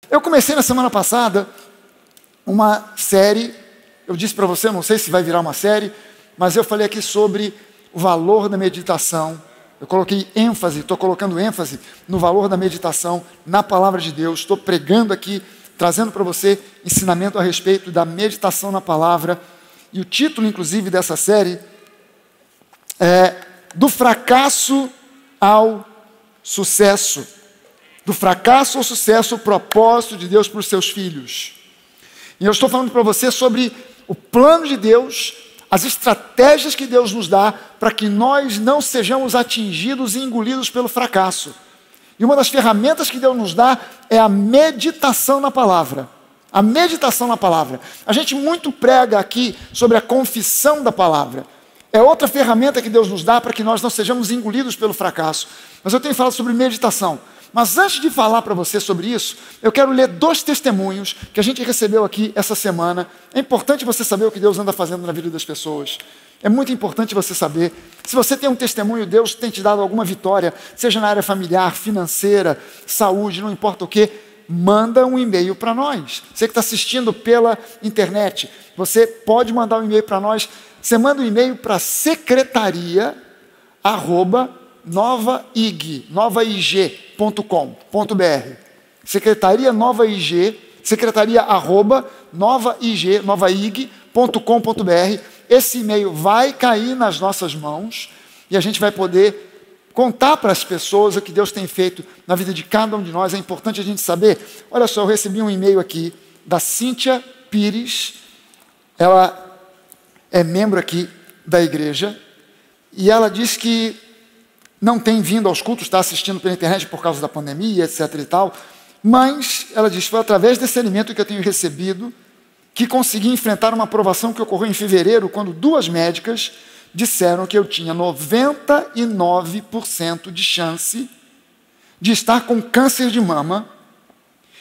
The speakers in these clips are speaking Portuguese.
Eu comecei na semana passada uma série, eu disse para você, não sei se vai virar uma série, mas eu falei aqui sobre o valor da meditação. Eu coloquei ênfase, estou colocando ênfase no valor da meditação na palavra de Deus. Estou pregando aqui, trazendo para você ensinamento a respeito da meditação na palavra. E o título, inclusive, dessa série é Do Fracasso ao Sucesso. Do fracasso ao sucesso, o propósito de Deus para os seus filhos. E eu estou falando para você sobre o plano de Deus, as estratégias que Deus nos dá para que nós não sejamos atingidos e engolidos pelo fracasso. E uma das ferramentas que Deus nos dá é a meditação na palavra. A meditação na palavra. A gente muito prega aqui sobre a confissão da palavra. É outra ferramenta que Deus nos dá para que nós não sejamos engolidos pelo fracasso. Mas eu tenho falado sobre meditação. Mas antes de falar para você sobre isso, eu quero ler 2 testemunhos que a gente recebeu aqui essa semana. É importante você saber o que Deus anda fazendo na vida das pessoas. É muito importante você saber. Se você tem um testemunho, Deus tem te dado alguma vitória, seja na área familiar, financeira, saúde, não importa o que, manda um e-mail para nós. Você que está assistindo pela internet, você pode mandar um e-mail para nós. Você manda um e-mail para secretaria@novaig.com.br. secretaria@novaig.com.br. Esse e-mail vai cair nas nossas mãos e a gente vai poder contar para as pessoas o que Deus tem feito na vida de cada um de nós. É importante a gente saber. Olha só, eu recebi um e-mail aqui da Cíntia Pires. Ela é membro aqui da igreja e ela diz que não tem vindo aos cultos, está assistindo pela internet por causa da pandemia, etc. e tal, mas ela diz, foi através desse alimento que eu tenho recebido que consegui enfrentar uma aprovação que ocorreu em fevereiro, quando 2 médicas disseram que eu tinha 99% de chance de estar com câncer de mama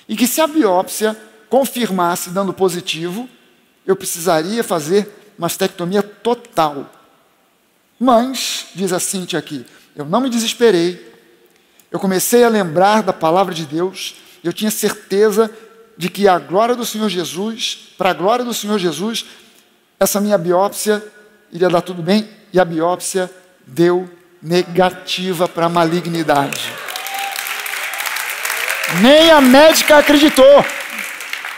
e que se a biópsia confirmasse dando positivo, eu precisaria fazer mastectomia total. Mas, diz a Cíntia aqui, eu não me desesperei, eu comecei a lembrar da palavra de Deus, eu tinha certeza de que a glória do Senhor Jesus, para a glória do Senhor Jesus, essa minha biópsia iria dar tudo bem, e a biópsia deu negativa para a malignidade. Nem a médica acreditou.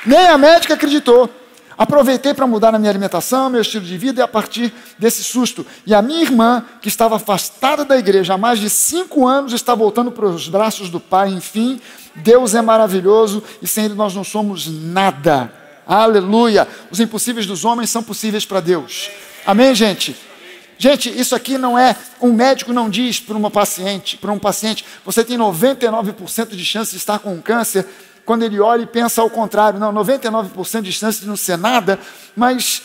Nem a médica acreditou. Aproveitei para mudar a minha alimentação, meu estilo de vida, e a partir desse susto. E a minha irmã, que estava afastada da igreja há mais de 5 anos, está voltando para os braços do Pai. Enfim, Deus é maravilhoso e sem Ele nós não somos nada. Aleluia! Os impossíveis dos homens são possíveis para Deus. Amém, gente? Gente, isso aqui não é... Um médico não diz para um paciente, você tem 99% de chance de estar com um câncer, quando ele olha e pensa ao contrário. Não, 99% de chance de não ser nada, mas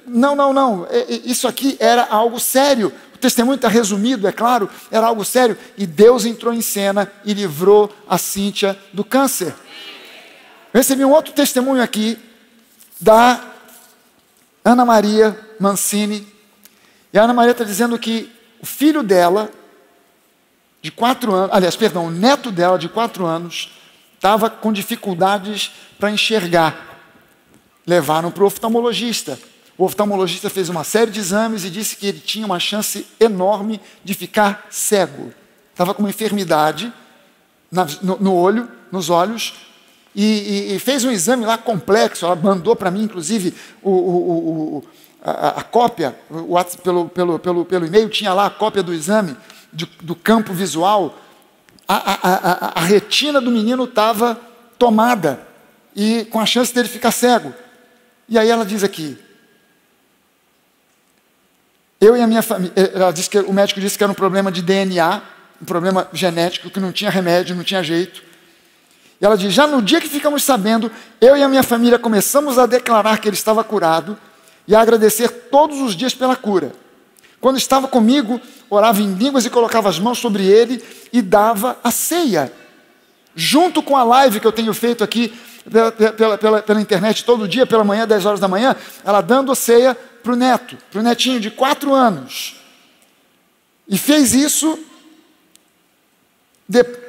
não. Isso aqui era algo sério. O testemunho está resumido, é claro, era algo sério. E Deus entrou em cena e livrou a Cíntia do câncer. Eu recebi um outro testemunho aqui da Ana Maria Mancini. E a Ana Maria está dizendo que o filho dela, de 4 anos, o neto dela, de 4 anos, estava com dificuldades para enxergar. Levaram para o oftalmologista. O oftalmologista fez uma série de exames e disse que ele tinha uma chance enorme de ficar cego. Estava com uma enfermidade no olho, nos olhos, e fez um exame lá complexo. Ela mandou para mim, inclusive, a cópia, pelo e-mail, tinha lá a cópia do exame, do campo visual. A retina do menino estava tomada e com a chance dele ficar cego. E aí ela diz aqui, eu e a minha família, o médico disse que era um problema de DNA, um problema genético, que não tinha remédio, não tinha jeito. E ela diz, já no dia que ficamos sabendo, eu e a minha família começamos a declarar que ele estava curado e a agradecer todos os dias pela cura. Quando estava comigo, orava em línguas e colocava as mãos sobre ele e dava a ceia. Junto com a live que eu tenho feito aqui pela internet todo dia, pela manhã, 10 horas da manhã, ela dando a ceia para o netinho de 4 anos. E fez isso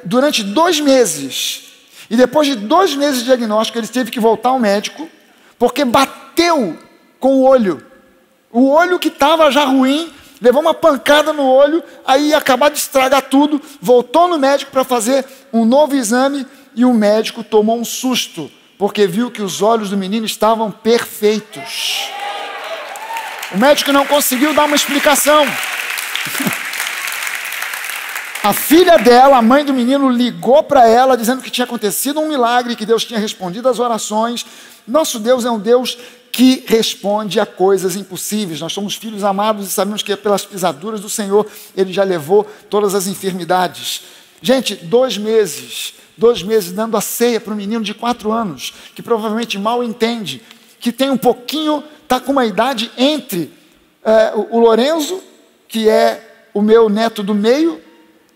durante 2 meses. E depois de 2 meses de diagnóstico, ele teve que voltar ao médico, porque bateu com o olho. O olho que estava já ruim, levou uma pancada no olho, aí ia acabar de estragar tudo, voltou no médico para fazer um novo exame, e o médico tomou um susto, porque viu que os olhos do menino estavam perfeitos. O médico não conseguiu dar uma explicação. A filha dela, a mãe do menino, ligou para ela dizendo que tinha acontecido um milagre, que Deus tinha respondido às orações. Nosso Deus é um Deus que responde a coisas impossíveis. Nós somos filhos amados e sabemos que pelas pisaduras do Senhor Ele já levou todas as enfermidades. Gente, 2 meses dando a ceia para um menino de 4 anos, que provavelmente mal entende, que tem um pouquinho, está com uma idade entre o Lorenzo, que é o meu neto do meio,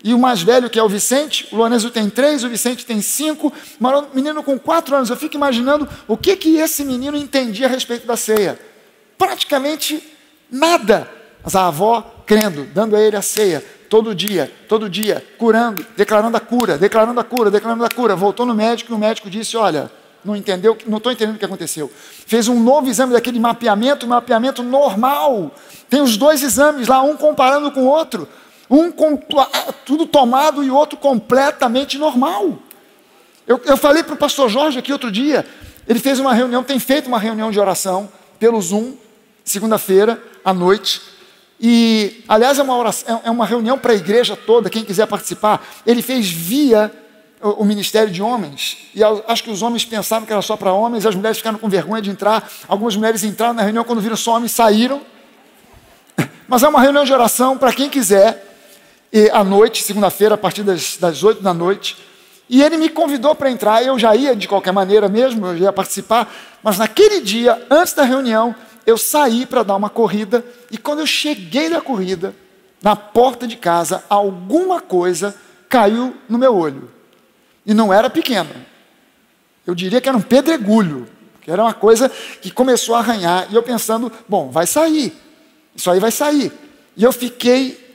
e o mais velho, que é o Vicente. O Lorenzo tem 3, o Vicente tem 5, um menino com 4 anos. Eu fico imaginando o que esse menino entendia a respeito da ceia. Praticamente nada. Mas a avó crendo, dando a ele a ceia, todo dia, curando, declarando a cura. Voltou no médico e o médico disse, olha, não estou entendendo o que aconteceu. Fez um novo exame daquele mapeamento normal. Tem os 2 exames lá, um comparando com o outro. Um com tudo tomado e o outro completamente normal. Eu falei para o pastor Jorge aqui outro dia, ele fez uma reunião, tem feito uma reunião de oração pelo Zoom, segunda-feira à noite, e aliás é uma reunião para a igreja toda, quem quiser participar. Ele fez via o Ministério de Homens, e acho que os homens pensavam que era só para homens, as mulheres ficaram com vergonha de entrar, algumas mulheres entraram na reunião, quando viram só homens, saíram. Mas é uma reunião de oração para quem quiser, e à noite, segunda-feira, a partir das 8 da noite, e ele me convidou para entrar. Eu já ia de qualquer maneira mesmo, eu já ia participar, mas naquele dia, antes da reunião, eu saí para dar uma corrida, e quando eu cheguei da corrida, na porta de casa, alguma coisa caiu no meu olho, e não era pequeno, eu diria que era um pedregulho, que era uma coisa que começou a arranhar, e eu pensando, bom, vai sair, isso aí vai sair, e eu fiquei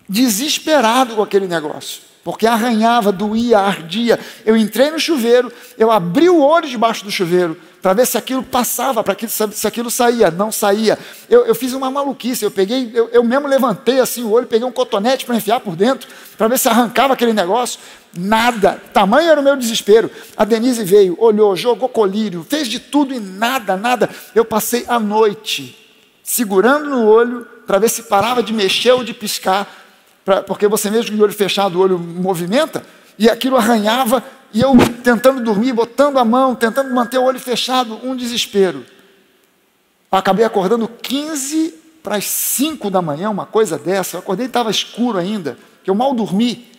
desesperado com aquele negócio, porque arranhava, doía, ardia. Eu entrei no chuveiro, eu abri o olho debaixo do chuveiro, para ver se aquilo passava, se aquilo saía. Não saía. Eu fiz uma maluquice, eu mesmo levantei assim o olho, peguei um cotonete para enfiar por dentro, para ver se arrancava aquele negócio. Nada, tamanho era o meu desespero. A Denise veio, olhou, jogou colírio, fez de tudo e nada. Eu passei a noite segurando no olho, para ver se parava de mexer ou de piscar, porque você mesmo com o olho fechado, o olho movimenta, e aquilo arranhava, e eu tentando dormir, botando a mão, tentando manter o olho fechado, um desespero. Eu acabei acordando 15 para as 5 da manhã, uma coisa dessa. Eu acordei e estava escuro ainda, que eu mal dormi,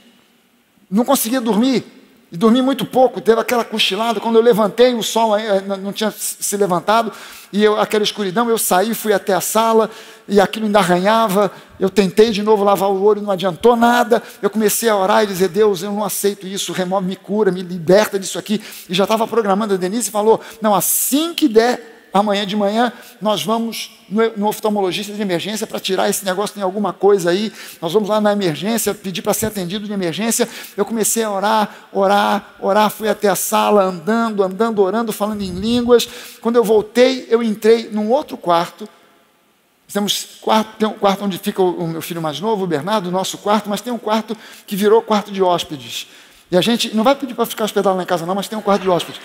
não conseguia dormir, e dormi muito pouco, teve aquela cochilada. Quando eu levantei, o sol não tinha se levantado, e aquela escuridão, eu saí, fui até a sala, e aquilo ainda arranhava. Eu tentei de novo lavar o olho, não adiantou nada. Eu comecei a orar e dizer, Deus, eu não aceito isso, remove, me cura, me liberta disso aqui. E já estava programando. A Denise falou, não, assim que der, amanhã de manhã, nós vamos no oftalmologista de emergência para tirar esse negócio, tem alguma coisa aí, nós vamos lá na emergência, pedir para ser atendido de emergência. Eu comecei a orar, fui até a sala, andando, orando, falando em línguas. Quando eu voltei, eu entrei num outro quarto. Tem um quarto onde fica o meu filho mais novo, o Bernardo, o nosso quarto, mas tem um quarto que virou quarto de hóspedes. E a gente não vai pedir para ficar hospedado lá em casa não, mas tem um quarto de hóspedes.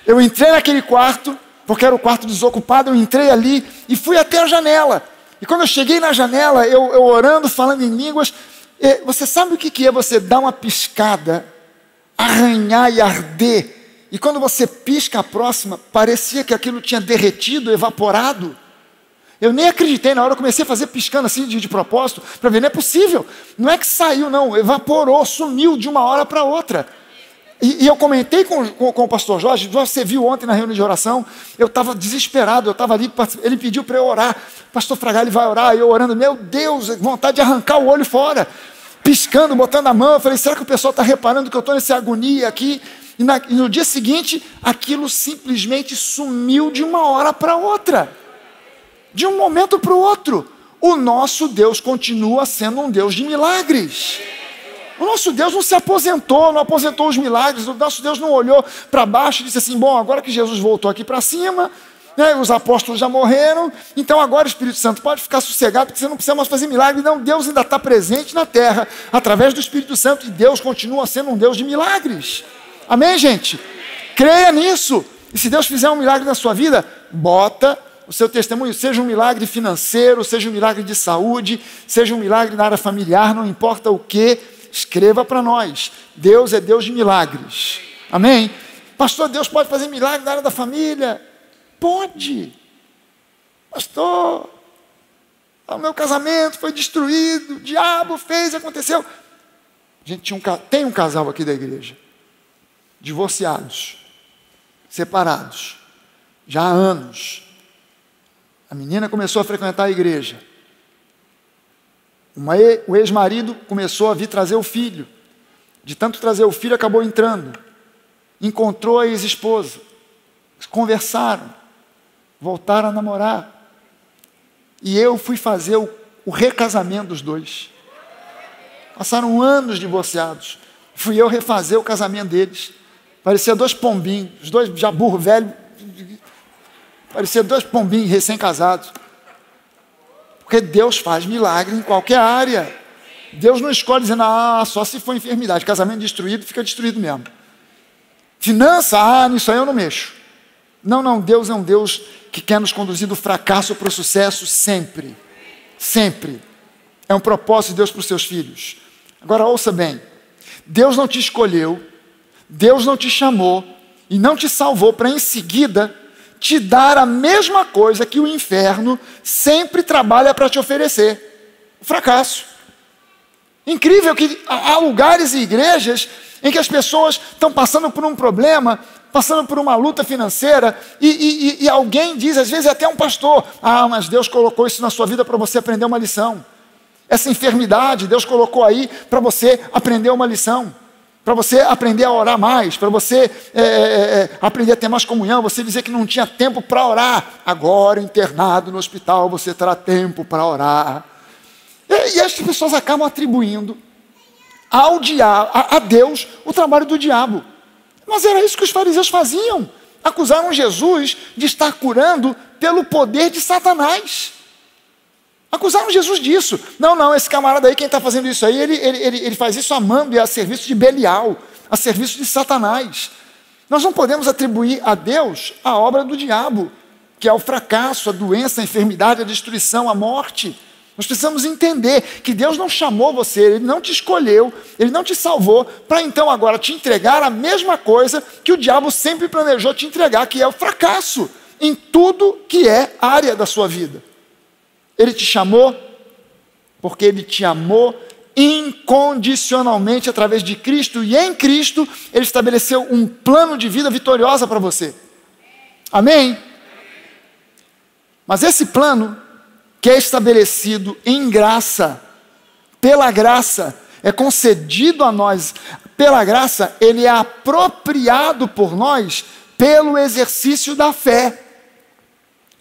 Eu entrei naquele quarto, porque era o quarto desocupado, eu entrei ali e fui até a janela. E quando eu cheguei na janela, eu orando, falando em línguas, você sabe o que é você dar uma piscada, arranhar e arder? E quando você pisca a próxima, parecia que aquilo tinha derretido, evaporado. Eu nem acreditei na hora, eu comecei a fazer piscando assim de propósito, para ver, não é possível. Não é que saiu não, evaporou, sumiu de uma hora para outra. E eu comentei com o pastor Jorge, você viu ontem na reunião de oração, eu estava desesperado, eu estava ali, ele pediu para eu orar, pastor Fragale vai orar, eu orando, meu Deus, vontade de arrancar o olho fora, piscando, botando a mão. Eu falei, será que o pessoal está reparando que eu estou nessa agonia aqui? E no dia seguinte, aquilo simplesmente sumiu de uma hora para outra, de um momento para o outro. O nosso Deus continua sendo um Deus de milagres. O nosso Deus não se aposentou, não aposentou os milagres. O nosso Deus não olhou para baixo e disse assim, bom, agora que Jesus voltou aqui para cima, né, os apóstolos já morreram, então agora o Espírito Santo pode ficar sossegado, porque você não precisa mais fazer milagre. Não, Deus ainda está presente na terra, através do Espírito Santo, e Deus continua sendo um Deus de milagres. Amém, gente? Creia nisso. E se Deus fizer um milagre na sua vida, bota o seu testemunho, seja um milagre financeiro, seja um milagre de saúde, seja um milagre na área familiar, não importa o que, escreva para nós. Deus é Deus de milagres. Amém? Pastor, Deus pode fazer milagre na área da família? Pode. Pastor, o meu casamento foi destruído, o diabo fez, aconteceu. A gente tem um casal aqui da igreja, divorciados, separados, já há anos. A menina começou a frequentar a igreja. O ex-marido começou a vir trazer o filho. De tanto trazer o filho, acabou entrando. Encontrou a ex-esposa. Conversaram. Voltaram a namorar. E eu fui fazer o recasamento dos dois. Passaram anos divorciados. Fui eu refazer o casamento deles. Parecia dois pombinhos, os dois já burro velho. Parecia dois pombinhos recém-casados. Porque Deus faz milagre em qualquer área. Deus não escolhe dizendo, só se for enfermidade. Casamento destruído, fica destruído mesmo. Finança, nisso aí eu não mexo. Não, Deus é um Deus que quer nos conduzir do fracasso para o sucesso sempre. Sempre. É um propósito de Deus para os seus filhos. Agora ouça bem. Deus não te escolheu, Deus não te chamou e não te salvou para em seguida te dar a mesma coisa que o inferno sempre trabalha para te oferecer: o fracasso. Incrível que há lugares e igrejas em que as pessoas estão passando por um problema, passando por uma luta financeira, e alguém diz, às vezes até um pastor, mas Deus colocou isso na sua vida para você aprender uma lição. Essa enfermidade, Deus colocou aí para você aprender uma lição, para você aprender a orar mais, para você aprender a ter mais comunhão, você dizer que não tinha tempo para orar. Agora, internado no hospital, você terá tempo para orar. E as pessoas acabam atribuindo ao diabo, a Deus o trabalho do diabo. Mas era isso que os fariseus faziam. Acusaram Jesus de estar curando pelo poder de Satanás. Acusaram Jesus disso. Não, esse camarada aí, quem está fazendo isso aí, ele faz isso amando e a serviço de Belial, a serviço de Satanás. Nós não podemos atribuir a Deus a obra do diabo, que é o fracasso, a doença, a enfermidade, a destruição, a morte. Nós precisamos entender que Deus não chamou você, Ele não te escolheu, Ele não te salvou, para então agora te entregar a mesma coisa que o diabo sempre planejou te entregar, que é o fracasso em tudo que é área da sua vida. Ele te chamou porque Ele te amou incondicionalmente através de Cristo, e em Cristo Ele estabeleceu um plano de vida vitoriosa para você. Amém? Mas esse plano, que é estabelecido em graça, pela graça, é concedido a nós, pela graça, ele é apropriado por nós pelo exercício da fé.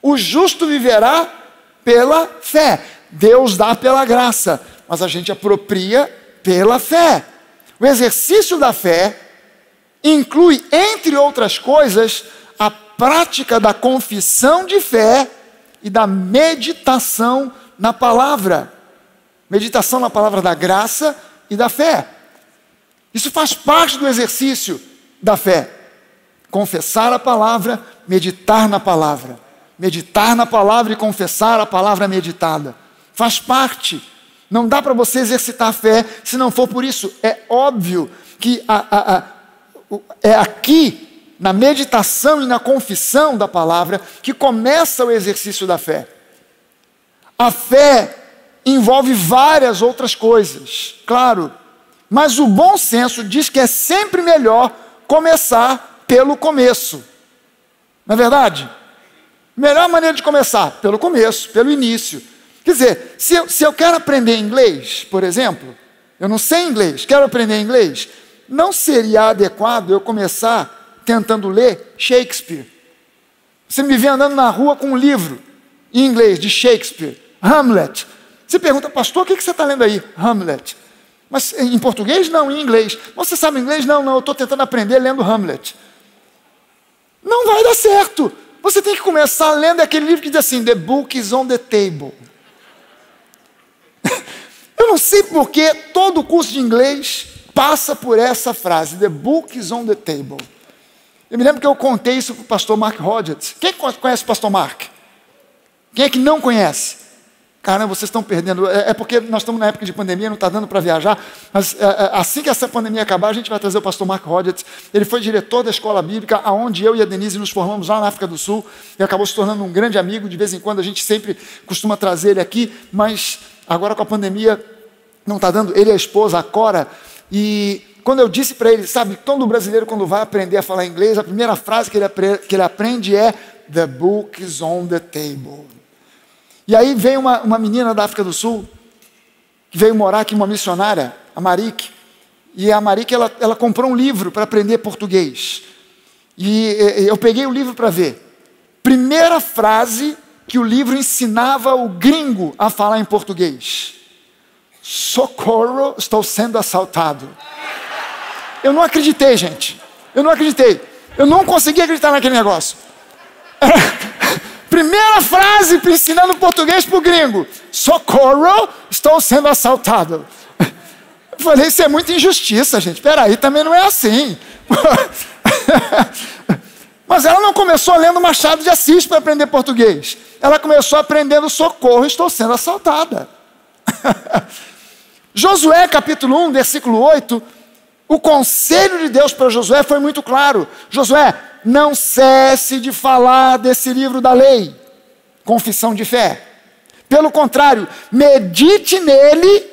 O justo viverá pela fé. Deus dá pela graça, mas a gente apropria pela fé. O exercício da fé inclui, entre outras coisas, a prática da confissão de fé e da meditação na palavra. Meditação na palavra da graça e da fé. Isso faz parte do exercício da fé. Confessar a palavra, meditar na palavra. Meditar na palavra e confessar a palavra meditada. Faz parte. Não dá para você exercitar a fé se não for por isso. É óbvio que é aqui, na meditação e na confissão da palavra, que começa o exercício da fé. A fé envolve várias outras coisas, claro, mas o bom senso diz que é sempre melhor começar pelo começo. Não é verdade? Melhor maneira de começar, pelo começo, pelo início. Quer dizer, se eu quero aprender inglês, por exemplo, eu não sei inglês, quero aprender inglês, não seria adequado eu começar tentando ler Shakespeare? Você me vê andando na rua com um livro em inglês de Shakespeare, Hamlet. Você pergunta, pastor, o que você está lendo aí? Hamlet. Mas em português? Não, em inglês. Você sabe inglês? Não, eu estou tentando aprender lendo Hamlet. Não vai dar certo. Você tem que começar lendo aquele livro que diz assim, The book is on the table. Eu não sei porque todo curso de inglês passa por essa frase, The book is on the table. Eu me lembro que eu contei isso para o pastor Mark Hodges. Quem conhece o pastor Mark? Quem é que não conhece? Caramba, vocês estão perdendo. É porque nós estamos na época de pandemia, não está dando para viajar, mas assim que essa pandemia acabar, a gente vai trazer o pastor Mark Hodges. Ele foi diretor da escola bíblica, onde eu e a Denise nos formamos lá na África do Sul, e acabou se tornando um grande amigo. De vez em quando a gente sempre costuma trazer ele aqui, mas agora com a pandemia não está dando. Ele e a esposa, a Cora, e quando eu disse para ele, sabe, todo brasileiro quando vai aprender a falar inglês, a primeira frase que ele aprende é The book is on the table. E aí veio uma menina da África do Sul, que veio morar aqui, uma missionária, a Marique. E a Marique, ela comprou um livro para aprender português. E eu peguei o livro para ver. Primeira frase que o livro ensinava o gringo a falar em português. Socorro, estou sendo assaltado. Eu não acreditei, gente. Eu não acreditei. Eu não consegui acreditar naquele negócio. Primeira frase ensinando português para o gringo. Socorro, estou sendo assaltado. Eu falei, isso é muita injustiça, gente. Peraí, também não é assim. Mas ela não começou lendo Machado de Assis para aprender português. Ela começou aprendendo socorro, estou sendo assaltada. Josué capítulo 1, versículo 8, o conselho de Deus para Josué foi muito claro. Josué, não cesse de falar desse livro da lei, confissão de fé. Pelo contrário, medite nele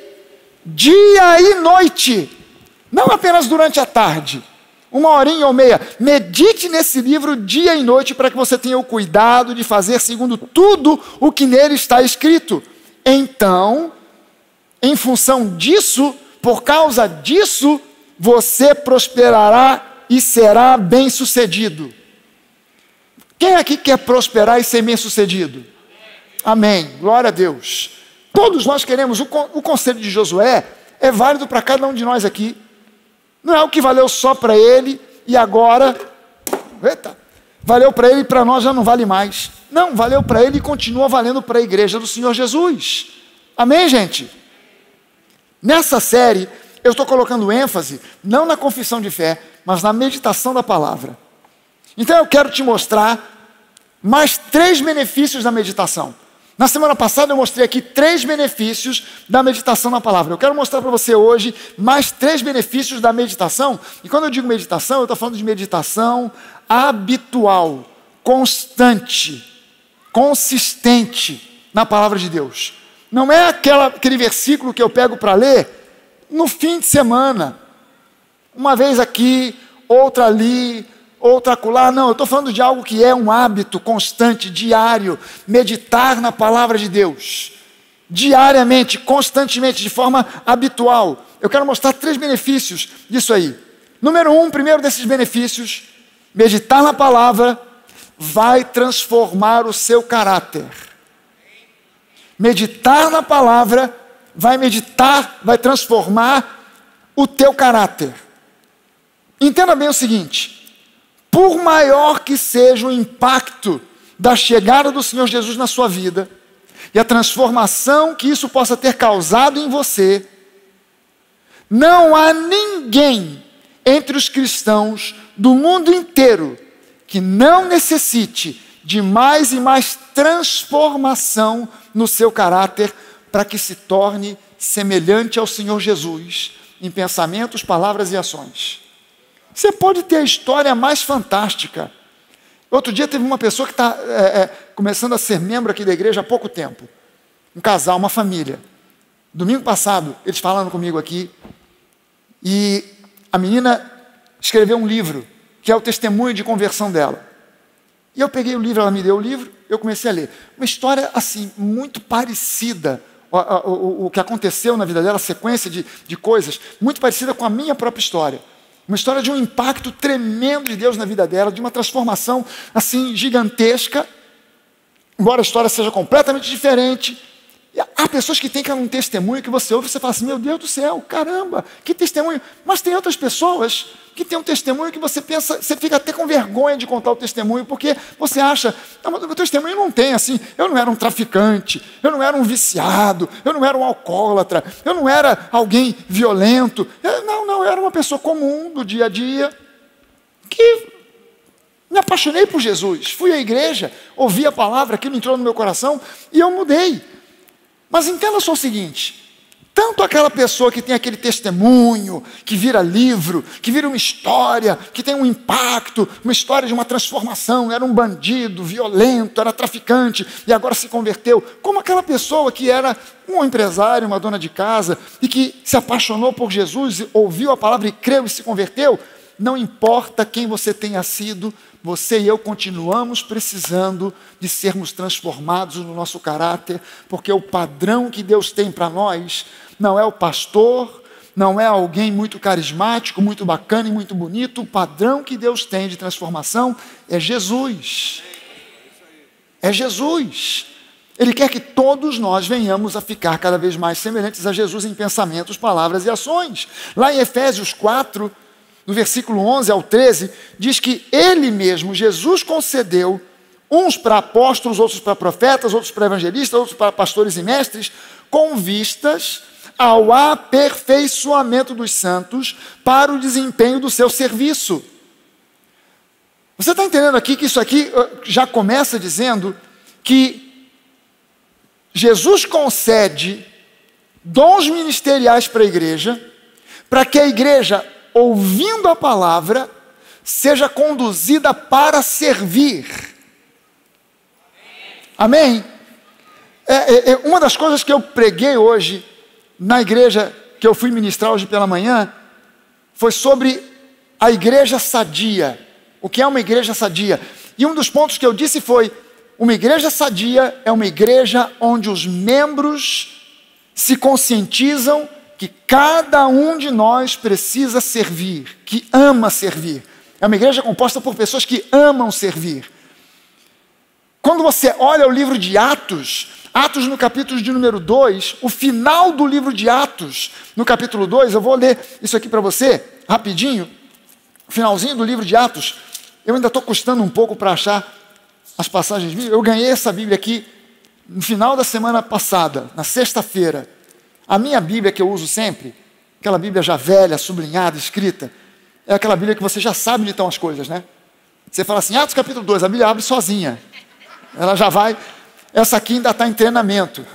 dia e noite, não apenas durante a tarde, 1h30 ou 30. Medite nesse livro dia e noite para que você tenha o cuidado de fazer segundo tudo o que nele está escrito. Então, em função disso, por causa disso, você prosperará e será bem-sucedido. Quem aqui quer prosperar e ser bem-sucedido? Amém. Glória a Deus. Todos nós queremos. O conselho de Josué é válido para cada um de nós aqui. Não é o que valeu só para ele e agora, valeu para ele e para nós já não vale mais. Não, valeu para ele e continua valendo para a igreja do Senhor Jesus. Amém, gente? Nessa série, eu estou colocando ênfase, não na confissão de fé, mas na meditação da palavra. Então eu quero te mostrar mais 3 benefícios da meditação. Na semana passada eu mostrei aqui 3 benefícios da meditação na palavra. Eu quero mostrar para você hoje mais 3 benefícios da meditação. E quando eu digo meditação, eu estou falando de meditação habitual, constante, consistente na palavra de Deus. Não é aquele versículo que eu pego para ler no fim de semana. Uma vez aqui, outra ali, outra acolá. Não, eu estou falando de algo que é um hábito constante, diário. Meditar na palavra de Deus. Diariamente, constantemente, de forma habitual. Eu quero mostrar 3 benefícios disso aí. Número 1, primeiro desses benefícios, meditar na palavra vai transformar o seu caráter. Meditar na palavra vai transformar o teu caráter. Entenda bem o seguinte: por maior que seja o impacto da chegada do Senhor Jesus na sua vida e a transformação que isso possa ter causado em você, não há ninguém entre os cristãos do mundo inteiro que não necessite de mais e mais transformação no seu caráter para que se torne semelhante ao Senhor Jesus em pensamentos, palavras e ações. Você pode ter a história mais fantástica. Outro dia teve uma pessoa que está começando a ser membro aqui da igreja há pouco tempo. Um casal, uma família. Domingo passado, eles falaram comigo aqui, e a menina escreveu um livro, que é o testemunho de conversão dela. E eu peguei o livro, ela me deu o livro, eu comecei a ler. Uma história, assim, muito parecida, o que aconteceu na vida dela, a sequência de coisas, muito parecida com a minha própria história. Uma história de um impacto tremendo de Deus na vida dela, de uma transformação, assim, gigantesca. Embora a história seja completamente diferente, E há pessoas que têm um testemunho que você ouve e você fala assim, meu Deus do céu, caramba, que testemunho. Mas tem outras pessoas que têm um testemunho que você pensa, você fica até com vergonha de contar o testemunho, porque você acha, não, mas o meu testemunho não tem assim, eu não era um traficante, eu não era um viciado, eu não era um alcoólatra, eu não era alguém violento, eu era uma pessoa comum do dia a dia, que me apaixonei por Jesus, fui à igreja, ouvi a palavra, aquilo entrou no meu coração e eu mudei. Mas entenda só o seguinte, tanto aquela pessoa que tem aquele testemunho, que vira livro, que vira uma história, que tem um impacto, uma história de uma transformação, era um bandido, violento, era traficante e agora se converteu, como aquela pessoa que era um empresário, uma dona de casa e que se apaixonou por Jesus, ouviu a palavra e creu e se converteu, não importa quem você tenha sido, você e eu continuamos precisando de sermos transformados no nosso caráter, porque o padrão que Deus tem para nós não é o pastor, não é alguém muito carismático, muito bacana e muito bonito. O padrão que Deus tem de transformação é Jesus. É Jesus. Ele quer que todos nós venhamos a ficar cada vez mais semelhantes a Jesus em pensamentos, palavras e ações. Lá em Efésios 4, no versículo 11 ao 13, diz que Ele mesmo, Jesus, concedeu uns para apóstolos, outros para profetas, outros para evangelistas, outros para pastores e mestres, com vistas ao aperfeiçoamento dos santos para o desempenho do seu serviço. Você está entendendo aqui que isso aqui já começa dizendo que Jesus concede dons ministeriais para a igreja, para que a igreja, ouvindo a palavra, seja conduzida para servir. Amém? Uma das coisas que eu preguei hoje, na igreja que eu fui ministrar hoje pela manhã, foi sobre a igreja sadia. O que é uma igreja sadia? E um dos pontos que eu disse foi, uma igreja sadia é uma igreja onde os membros se conscientizam que cada um de nós precisa servir, que ama servir. É uma igreja composta por pessoas que amam servir. Quando você olha o livro de Atos no capítulo de número 2, o final do livro de Atos, no capítulo 2, eu vou ler isso aqui para você, rapidinho, finalzinho do livro de Atos, eu ainda estou custando um pouco para achar as passagens bíblicas, eu ganhei essa Bíblia aqui no final da semana passada, na sexta-feira. A minha Bíblia que eu uso sempre, aquela Bíblia já velha, sublinhada, escrita, é aquela Bíblia que você já sabe onde estão as coisas, né? Você fala assim, Atos capítulo 2, a Bíblia abre sozinha. Ela já vai, essa aqui ainda está em treinamento.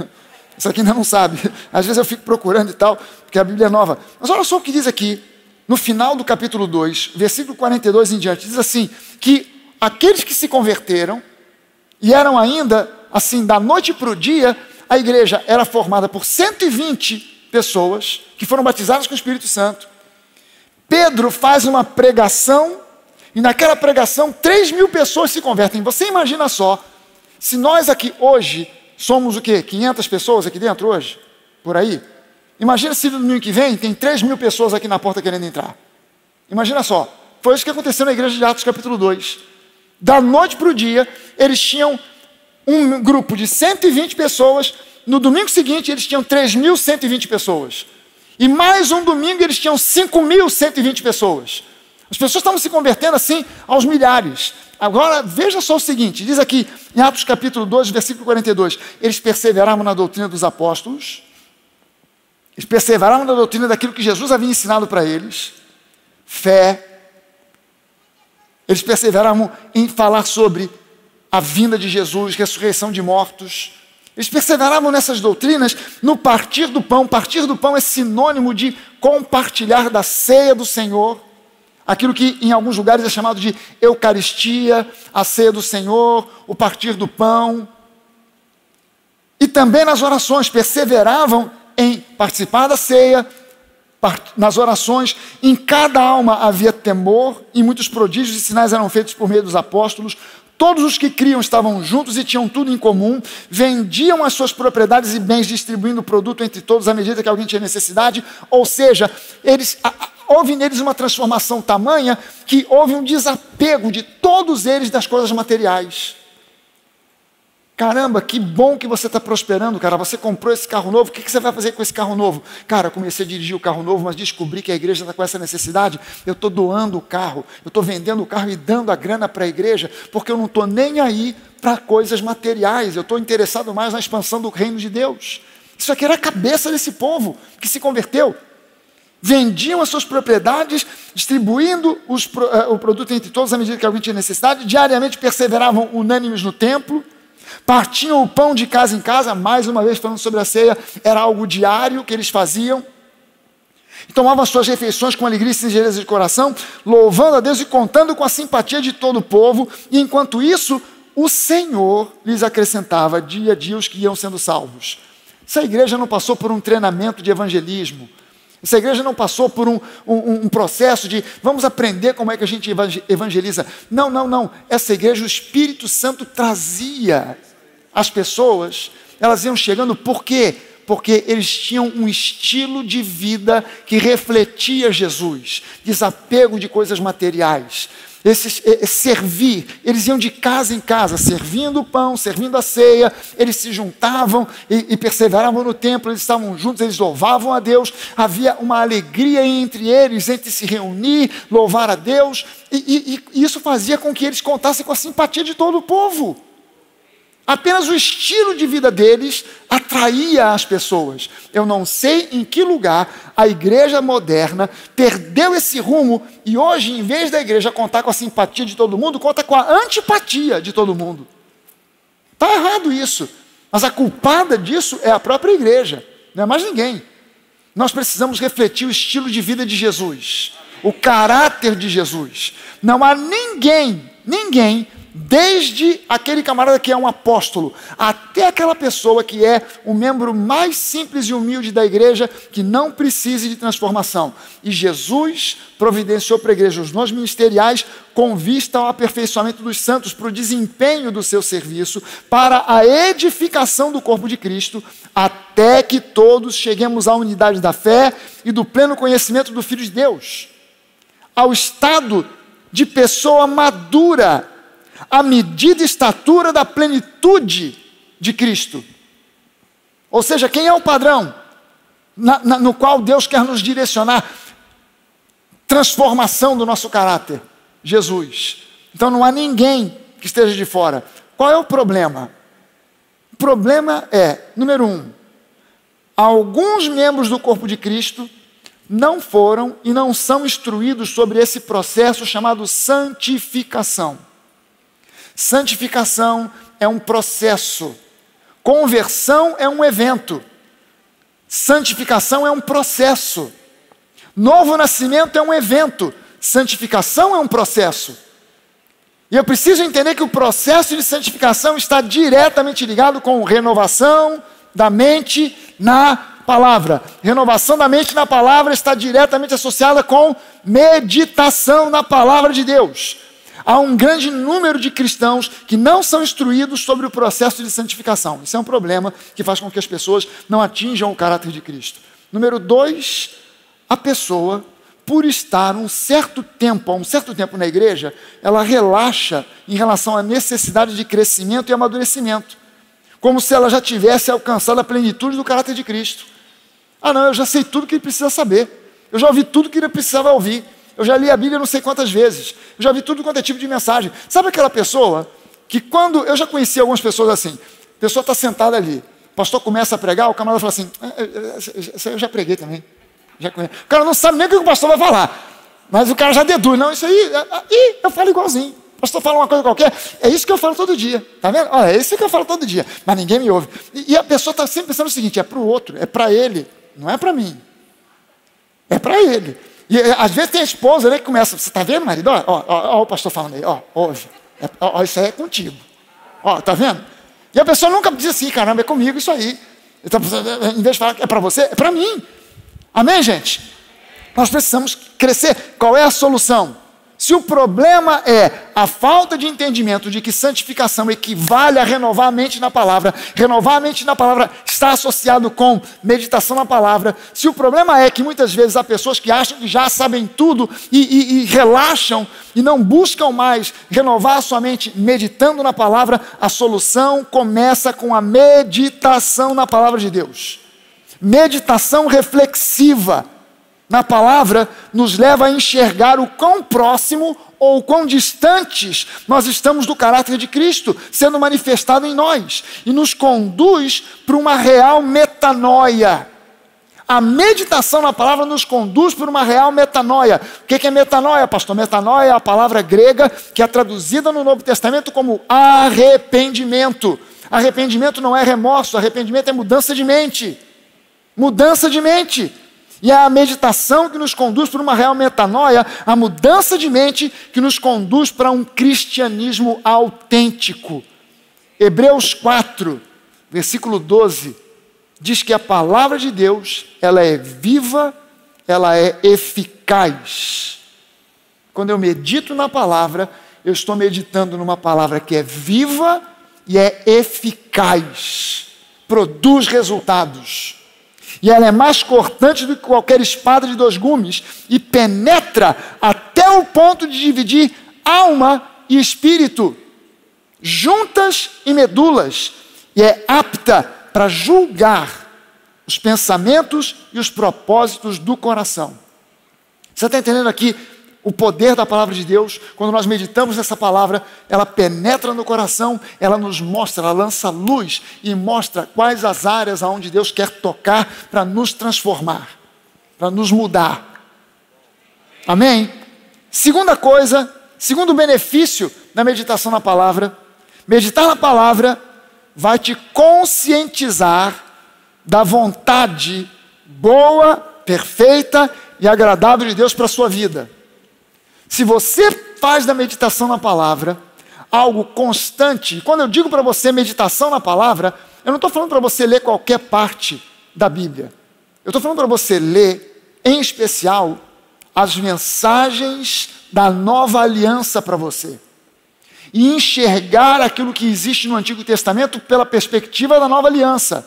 Essa aqui ainda não sabe. Às vezes eu fico procurando e tal, porque a Bíblia é nova. Mas olha só o que diz aqui, no final do capítulo 2, versículo 42 em diante, diz assim, que aqueles que se converteram, e eram ainda, assim, da noite para o dia, a igreja era formada por 120 pessoas que foram batizadas com o Espírito Santo. Pedro faz uma pregação e naquela pregação 3.000 pessoas se convertem. Você imagina só, se nós aqui hoje somos o quê? 500 pessoas aqui dentro hoje? Por aí? Imagina se no domingo que vem tem 3.000 pessoas aqui na porta querendo entrar. Imagina só, foi isso que aconteceu na igreja de Atos capítulo 2. Da noite para o dia, eles tinham um grupo de 120 pessoas, no domingo seguinte eles tinham 3.120 pessoas. E mais um domingo eles tinham 5.120 pessoas. As pessoas estavam se convertendo assim aos milhares. Agora veja só o seguinte, diz aqui em Atos capítulo 2, versículo 42, eles perseveravam na doutrina dos apóstolos, eles perseveravam na doutrina daquilo que Jesus havia ensinado para eles, fé, eles perseveravam em falar sobre a vinda de Jesus, ressurreição de mortos. Eles perseveravam nessas doutrinas no partir do pão. Partir do pão é sinônimo de compartilhar da ceia do Senhor. Aquilo que em alguns lugares é chamado de Eucaristia, a ceia do Senhor, o partir do pão. E também nas orações, perseveravam em participar da ceia, nas orações. Em cada alma havia temor, e muitos prodígios e sinais eram feitos por meio dos apóstolos. Todos os que criam estavam juntos e tinham tudo em comum, vendiam as suas propriedades e bens, distribuindo o produto entre todos à medida que alguém tinha necessidade. Ou seja, houve neles uma transformação tamanha que houve um desapego de todos eles das coisas materiais. Caramba, que bom que você está prosperando, cara. Você comprou esse carro novo, o que você vai fazer com esse carro novo? Cara, eu comecei a dirigir o carro novo, mas descobri que a igreja está com essa necessidade. Eu estou doando o carro, eu estou vendendo o carro e dando a grana para a igreja, porque eu não estou nem aí para coisas materiais. Eu estou interessado mais na expansão do reino de Deus. Isso aqui era a cabeça desse povo que se converteu. Vendiam as suas propriedades, distribuindo o produto entre todos à medida que alguém tinha necessidade, diariamente perseveravam unânimes no templo, partiam o pão de casa em casa, mais uma vez falando sobre a ceia, era algo diário que eles faziam, e tomavam as suas refeições com alegria e singeleza de coração, louvando a Deus e contando com a simpatia de todo o povo, e enquanto isso, o Senhor lhes acrescentava dia a dia os que iam sendo salvos. Essa igreja não passou por um treinamento de evangelismo, essa igreja não passou por um processo de vamos aprender como é que a gente evangeliza. Não, não, não. Essa igreja, o Espírito Santo trazia as pessoas, elas iam chegando, por quê? Porque eles tinham um estilo de vida que refletia Jesus, desapego de coisas materiais. Servir, eles iam de casa em casa, servindo o pão, servindo a ceia, eles se juntavam e perseveravam no templo, eles estavam juntos, eles louvavam a Deus, havia uma alegria entre eles, entre se reunir, louvar a Deus, e isso fazia com que eles contassem com a simpatia de todo o povo. Apenas o estilo de vida deles atraía as pessoas. Eu não sei em que lugar a igreja moderna perdeu esse rumo e hoje, em vez da igreja contar com a simpatia de todo mundo, conta com a antipatia de todo mundo. Está errado isso. Mas a culpada disso é a própria igreja, não é mais ninguém. Nós precisamos refletir o estilo de vida de Jesus, o caráter de Jesus. Não há ninguém, desde aquele camarada que é um apóstolo, até aquela pessoa que é o membro mais simples e humilde da igreja, que não precise de transformação. E Jesus providenciou para a igreja os dons ministeriais com vista ao aperfeiçoamento dos santos, para o desempenho do seu serviço, para a edificação do corpo de Cristo, até que todos cheguemos à unidade da fé e do pleno conhecimento do Filho de Deus, ao estado de pessoa madura, a medida e estatura da plenitude de Cristo. Ou seja, quem é o padrão no qual Deus quer nos direcionar? Transformação do nosso caráter. Jesus. Então não há ninguém que esteja de fora. Qual é o problema? O problema é, número 1, alguns membros do corpo de Cristo não foram e não são instruídos sobre esse processo chamado santificação. Santificação é um processo, conversão é um evento, santificação é um processo, novo nascimento é um evento, santificação é um processo. E eu preciso entender que o processo de santificação está diretamente ligado com renovação da mente na palavra. Renovação da mente na palavra está diretamente associada com meditação na palavra de Deus. Há um grande número de cristãos que não são instruídos sobre o processo de santificação. Isso é um problema que faz com que as pessoas não atinjam o caráter de Cristo. Número 2, a pessoa, por estar há um certo tempo na igreja, ela relaxa em relação à necessidade de crescimento e amadurecimento, como se ela já tivesse alcançado a plenitude do caráter de Cristo. Ah não, eu já sei tudo que ele precisa saber, eu já ouvi tudo que ele precisava ouvir, eu já li a Bíblia não sei quantas vezes, eu já vi tudo quanto é tipo de mensagem. Sabe aquela pessoa que quando, eu já conheci algumas pessoas assim, a pessoa está sentada ali, o pastor começa a pregar, o camarada fala assim, isso aí eu já preguei também. O cara não sabe nem o que o pastor vai falar, mas o cara já deduz, não, isso aí, eu falo igualzinho. O pastor fala uma coisa qualquer, é isso que eu falo todo dia, tá vendo? Olha, é isso que eu falo todo dia, mas ninguém me ouve. E a pessoa está sempre pensando o seguinte, é para o outro, é para ele, não é para mim, é para ele. E às vezes tem a esposa, né, que começa, você está vendo, marido? Ó, o pastor falando aí, ouve, isso aí é contigo, tá vendo? E a pessoa nunca diz assim, caramba, é comigo isso aí. Então, em vez de falar que é para você, é para mim. Amém, gente? Nós precisamos crescer. Qual é a solução? Se o problema é a falta de entendimento de que santificação equivale a renovar a mente na palavra está associado com meditação na palavra. Se o problema é que muitas vezes há pessoas que acham que já sabem tudo e relaxam e não buscam mais renovar a sua mente meditando na palavra, a solução começa com a meditação na palavra de Deus. Meditação reflexiva na palavra nos leva a enxergar o quão próximo ou o quão distantes nós estamos do caráter de Cristo sendo manifestado em nós e nos conduz para uma real metanoia. A meditação na palavra nos conduz para uma real metanoia. O que é metanoia, pastor? Metanoia é a palavra grega que é traduzida no Novo Testamento como arrependimento. Arrependimento não é remorso, arrependimento é mudança de mente. Mudança de mente. E é a meditação que nos conduz para uma real metanoia, a mudança de mente que nos conduz para um cristianismo autêntico. Hebreus 4, versículo 12, diz que a palavra de Deus, ela é viva, ela é eficaz. Quando eu medito na palavra, eu estou meditando numa palavra que é viva e é eficaz, produz resultados. E ela é mais cortante do que qualquer espada de 2 gumes e penetra até o ponto de dividir alma e espírito, juntas e medulas, e é apta para julgar os pensamentos e os propósitos do coração. Você está entendendo aqui o poder da palavra de Deus? Quando nós meditamos nessa palavra, ela penetra no coração, ela nos mostra, ela lança luz e mostra quais as áreas aonde Deus quer tocar para nos transformar, para nos mudar. Amém? Segunda coisa, segundo benefício da meditação na palavra, meditar na palavra vai te conscientizar da vontade boa, perfeita e agradável de Deus para a sua vida. Se você faz da meditação na palavra algo constante, quando eu digo para você meditação na palavra, eu não estou falando para você ler qualquer parte da Bíblia. Eu estou falando para você ler, em especial, as mensagens da nova aliança para você. E enxergar aquilo que existe no Antigo Testamento pela perspectiva da nova aliança.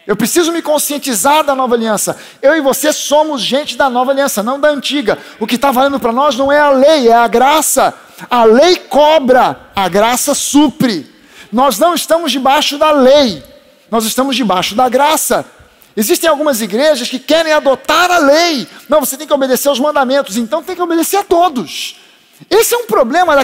Eu preciso me conscientizar da nova aliança. Eu e você somos gente da nova aliança, não da antiga. O que está valendo para nós não é a lei, é a graça. A lei cobra, a graça supre. Nós não estamos debaixo da lei, nós estamos debaixo da graça. Existem algumas igrejas que querem adotar a lei. Não, você tem que obedecer aos mandamentos, então tem que obedecer a todos. Esse é um problema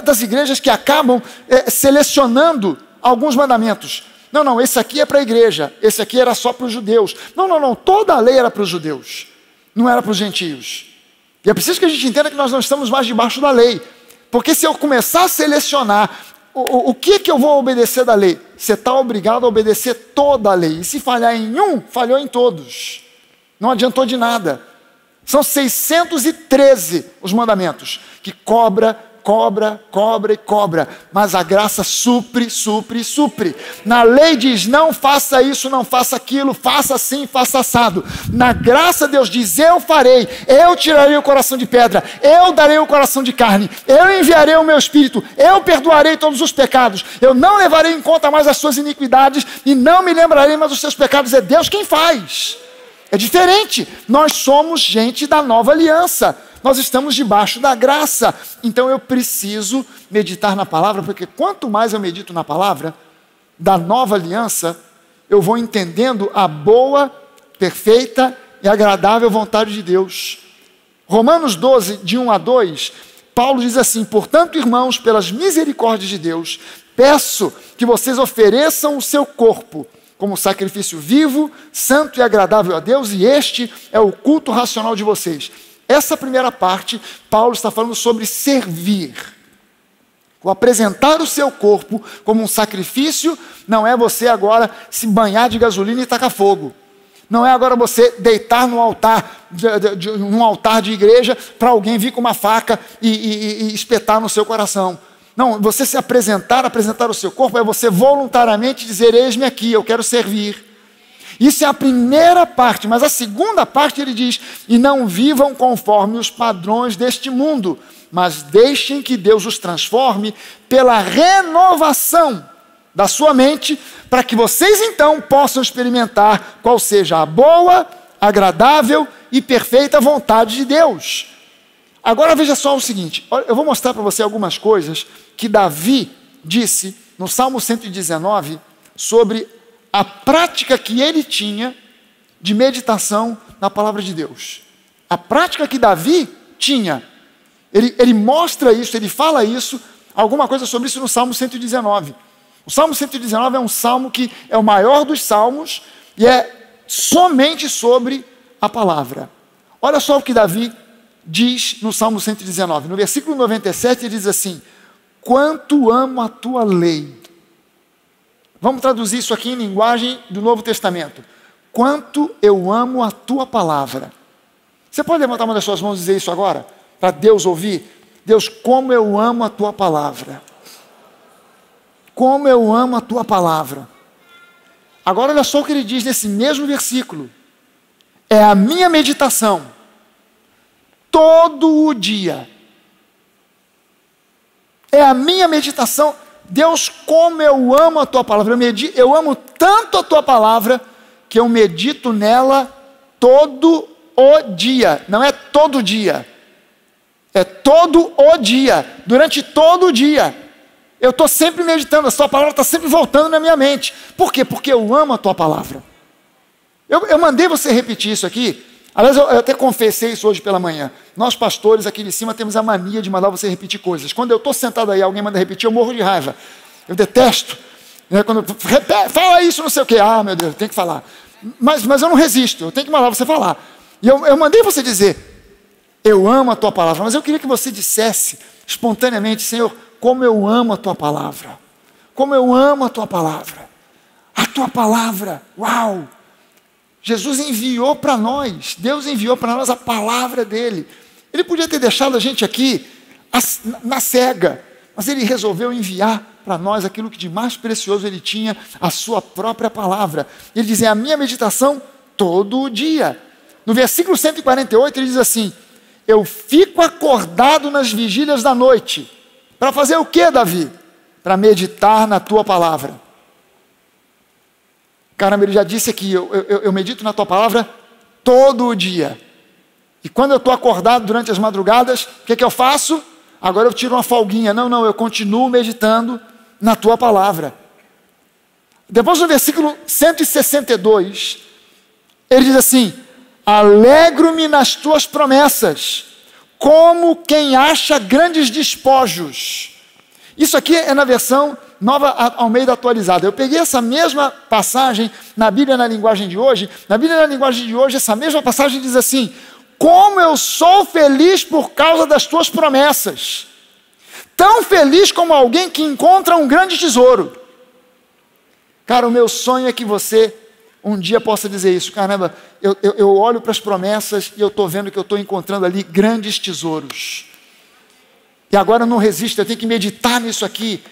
das igrejas que acabam selecionando alguns mandamentos. Não, esse aqui é para a igreja, esse aqui era só para os judeus. Não, toda a lei era para os judeus, não era para os gentios. E é preciso que a gente entenda que nós não estamos mais debaixo da lei. Porque se eu começar a selecionar o que eu vou obedecer da lei, você está obrigado a obedecer toda a lei. E se falhar em um, falhou em todos. Não adiantou de nada. São 613 os mandamentos, que cobra, mas a graça supre. Na lei diz, não faça isso, não faça aquilo, faça assim, faça assado. Na graça Deus diz, eu farei, eu tirarei o coração de pedra, eu darei o coração de carne, eu enviarei o meu espírito, eu perdoarei todos os pecados, eu não levarei em conta mais as suas iniquidades e não me lembrarei mais dos seus pecados. É Deus quem faz. É diferente, nós somos gente da nova aliança. Nós estamos debaixo da graça, então eu preciso meditar na palavra, porque quanto mais eu medito na palavra da nova aliança, eu vou entendendo a boa, perfeita e agradável vontade de Deus. Romanos 12, de 1 a 2, Paulo diz assim: portanto, irmãos, pelas misericórdias de Deus, peço que vocês ofereçam o seu corpo como sacrifício vivo, santo e agradável a Deus, e este é o culto racional de vocês. Essa primeira parte, Paulo está falando sobre servir. O apresentar o seu corpo como um sacrifício não é você agora se banhar de gasolina e tacar fogo. Não é agora você deitar no altar, num altar de igreja, para alguém vir com uma faca e espetar no seu coração. Não, você se apresentar o seu corpo é você voluntariamente dizer, eis-me aqui, eu quero servir. Isso é a primeira parte, mas a segunda parte ele diz: e não vivam conforme os padrões deste mundo, mas deixem que Deus os transforme pela renovação da sua mente, para que vocês então possam experimentar qual seja a boa, agradável e perfeita vontade de Deus. Agora veja só o seguinte, eu vou mostrar para você algumas coisas que Davi disse no Salmo 119 sobre a prática que ele tinha de meditação na palavra de Deus. A prática que Davi tinha, ele mostra isso, ele fala isso, alguma coisa sobre isso no Salmo 119. O Salmo 119 é um salmo que é o maior dos salmos e é somente sobre a palavra. Olha só o que Davi diz no Salmo 119. No versículo 97 ele diz assim: quanto amo a tua lei. Vamos traduzir isso aqui em linguagem do Novo Testamento. Quanto eu amo a tua palavra. Você pode levantar uma das suas mãos e dizer isso agora? Para Deus ouvir? Deus, como eu amo a tua palavra. Como eu amo a tua palavra. Agora olha só o que ele diz nesse mesmo versículo. É a minha meditação todo o dia. É a minha meditação. Deus, como eu amo a tua palavra. Eu amo tanto a tua palavra que eu medito nela todo o dia. Não é todo dia. É todo o dia. Durante todo o dia. Eu estou sempre meditando, a sua palavra está sempre voltando na minha mente. Por quê? Porque eu amo a tua palavra. Eu mandei você repetir isso aqui. Aliás, eu até confessei isso hoje pela manhã. Nós pastores aqui de cima temos a mania de mandar você repetir coisas. Quando eu estou sentado aí, alguém manda repetir, eu morro de raiva. Eu detesto. Quando fala isso, não sei o quê. Ah, meu Deus, eu tenho que falar. Mas eu não resisto, eu tenho que mandar você falar. E eu mandei você dizer, eu amo a tua palavra. Mas eu queria que você dissesse espontaneamente, Senhor, como eu amo a tua palavra. Como eu amo a tua palavra. A tua palavra, uau! Jesus enviou para nós, Deus enviou para nós a palavra dele. Ele podia ter deixado a gente aqui na cega, mas ele resolveu enviar para nós aquilo que de mais precioso ele tinha, a sua própria palavra. Ele diz, é a minha meditação todo o dia. No versículo 148 ele diz assim, eu fico acordado nas vigílias da noite. Para fazer o que, Davi? Para meditar na tua palavra. Caramba, ele já disse aqui, eu medito na tua palavra todo o dia. E quando eu estou acordado durante as madrugadas, o que eu faço? Agora eu tiro uma folguinha. Não, eu continuo meditando na tua palavra. Depois no versículo 162, ele diz assim, alegro-me nas tuas promessas, como quem acha grandes despojos. Isso aqui é na versão Nova Almeida atualizada. Eu peguei essa mesma passagem na Bíblia na linguagem de hoje. Na Bíblia na linguagem de hoje, essa mesma passagem diz assim, como eu sou feliz por causa das tuas promessas. Tão feliz como alguém que encontra um grande tesouro. Cara, o meu sonho é que você um dia possa dizer isso. Caramba, eu olho para as promessas e eu estou vendo que eu estou encontrando ali grandes tesouros. E agora eu não resisto, eu tenho que meditar nisso aqui,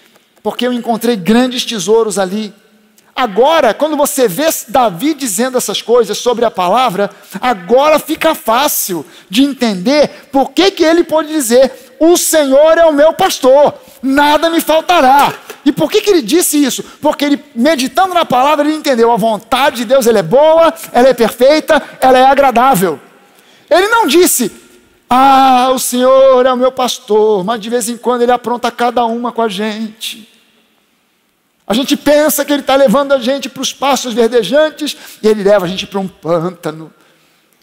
porque eu encontrei grandes tesouros ali. Agora, quando você vê Davi dizendo essas coisas sobre a palavra, agora fica fácil de entender por que ele pode dizer, o Senhor é o meu pastor, nada me faltará. E por que ele disse isso? Porque ele, meditando na palavra, ele entendeu, a vontade de Deus, ela é boa, ela é perfeita, ela é agradável. Ele não disse, o Senhor é o meu pastor, mas de vez em quando ele apronta cada uma com a gente. A gente pensa que ele está levando a gente para os pastos verdejantes e ele leva a gente para um pântano.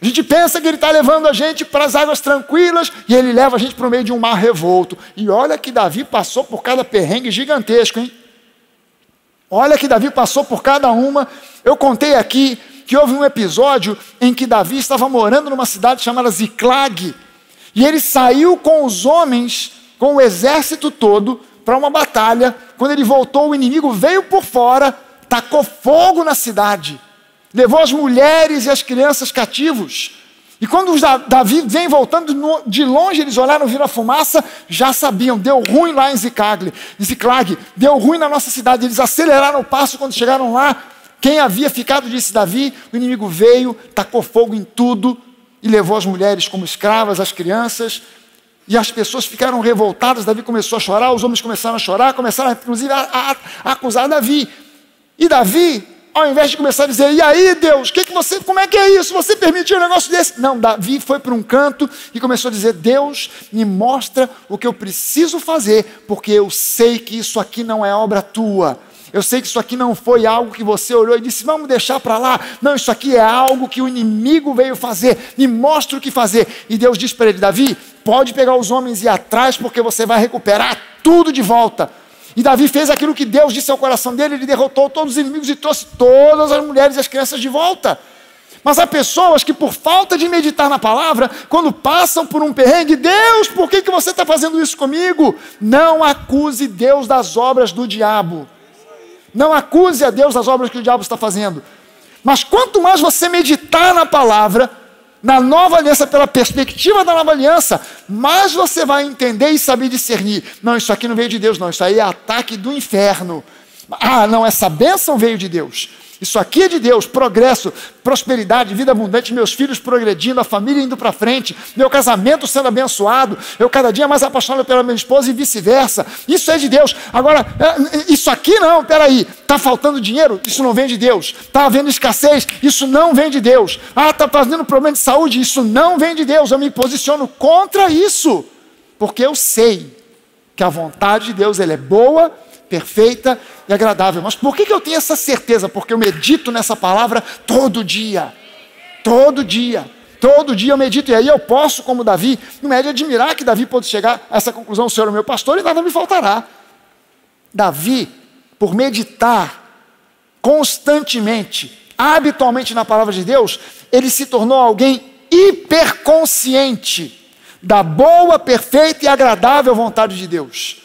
A gente pensa que ele está levando a gente para as águas tranquilas e ele leva a gente para o meio de um mar revolto. E olha que Davi passou por cada perrengue gigantesco, hein? Olha que Davi passou por cada uma. Eu contei aqui que houve um episódio em que Davi estava morando numa cidade chamada Ziclag. E ele saiu com os homens, com o exército todo, para uma batalha. Quando ele voltou, o inimigo veio por fora, tacou fogo na cidade, levou as mulheres e as crianças cativos. E quando Davi vem voltando de longe, eles olharam, viram a fumaça, já sabiam, deu ruim lá em Ziclag, deu ruim na nossa cidade. Eles aceleraram o passo, quando chegaram lá, Quem havia ficado, disse Davi, o inimigo veio, tacou fogo em tudo e levou as mulheres como escravas, as crianças, e as pessoas ficaram revoltadas. Davi começou a chorar, os homens começaram a chorar, começaram inclusive a acusar Davi. E Davi, ao invés de começar a dizer, e aí Deus, como é que é isso? Você permitiu um negócio desse? Não, Davi foi para um canto e começou a dizer, Deus, me mostra o que eu preciso fazer, porque eu sei que isso aqui não é obra tua. Eu sei que isso aqui não foi algo que você olhou e disse, vamos deixar para lá. Não, isso aqui é algo que o inimigo veio fazer. Me mostra o que fazer. E Deus disse para ele, Davi, pode pegar os homens e ir atrás, porque você vai recuperar tudo de volta. E Davi fez aquilo que Deus disse ao coração dele, ele derrotou todos os inimigos e trouxe todas as mulheres e as crianças de volta. Mas há pessoas que, por falta de meditar na palavra, quando passam por um perrengue, Deus, por que você está fazendo isso comigo? Não acuse Deus das obras do diabo. Não acuse a Deus das obras que o diabo está fazendo. Mas quanto mais você meditar na palavra, na nova aliança, pela perspectiva da nova aliança, mais você vai entender e saber discernir. Não, isso aqui não veio de Deus, não. Isso aí é ataque do inferno. Ah, não, essa bênção veio de Deus. Isso aqui é de Deus, progresso, prosperidade, vida abundante, meus filhos progredindo, a família indo para frente, meu casamento sendo abençoado, eu cada dia mais apaixonado pela minha esposa e vice-versa. Isso é de Deus. Agora, isso aqui não, peraí, está faltando dinheiro? Isso não vem de Deus. Está havendo escassez? Isso não vem de Deus. Ah, está fazendo problema de saúde? Isso não vem de Deus. Eu me posiciono contra isso, porque eu sei que a vontade de Deus ela é boa, perfeita e agradável. Mas por que eu tenho essa certeza? Porque eu medito nessa palavra todo dia. Todo dia. Todo dia eu medito. E aí eu posso, como Davi, não é de admirar que Davi pôde chegar a essa conclusão, o Senhor é o meu pastor e nada me faltará. Davi, por meditar constantemente, habitualmente na palavra de Deus, ele se tornou alguém hiperconsciente da boa, perfeita e agradável vontade de Deus.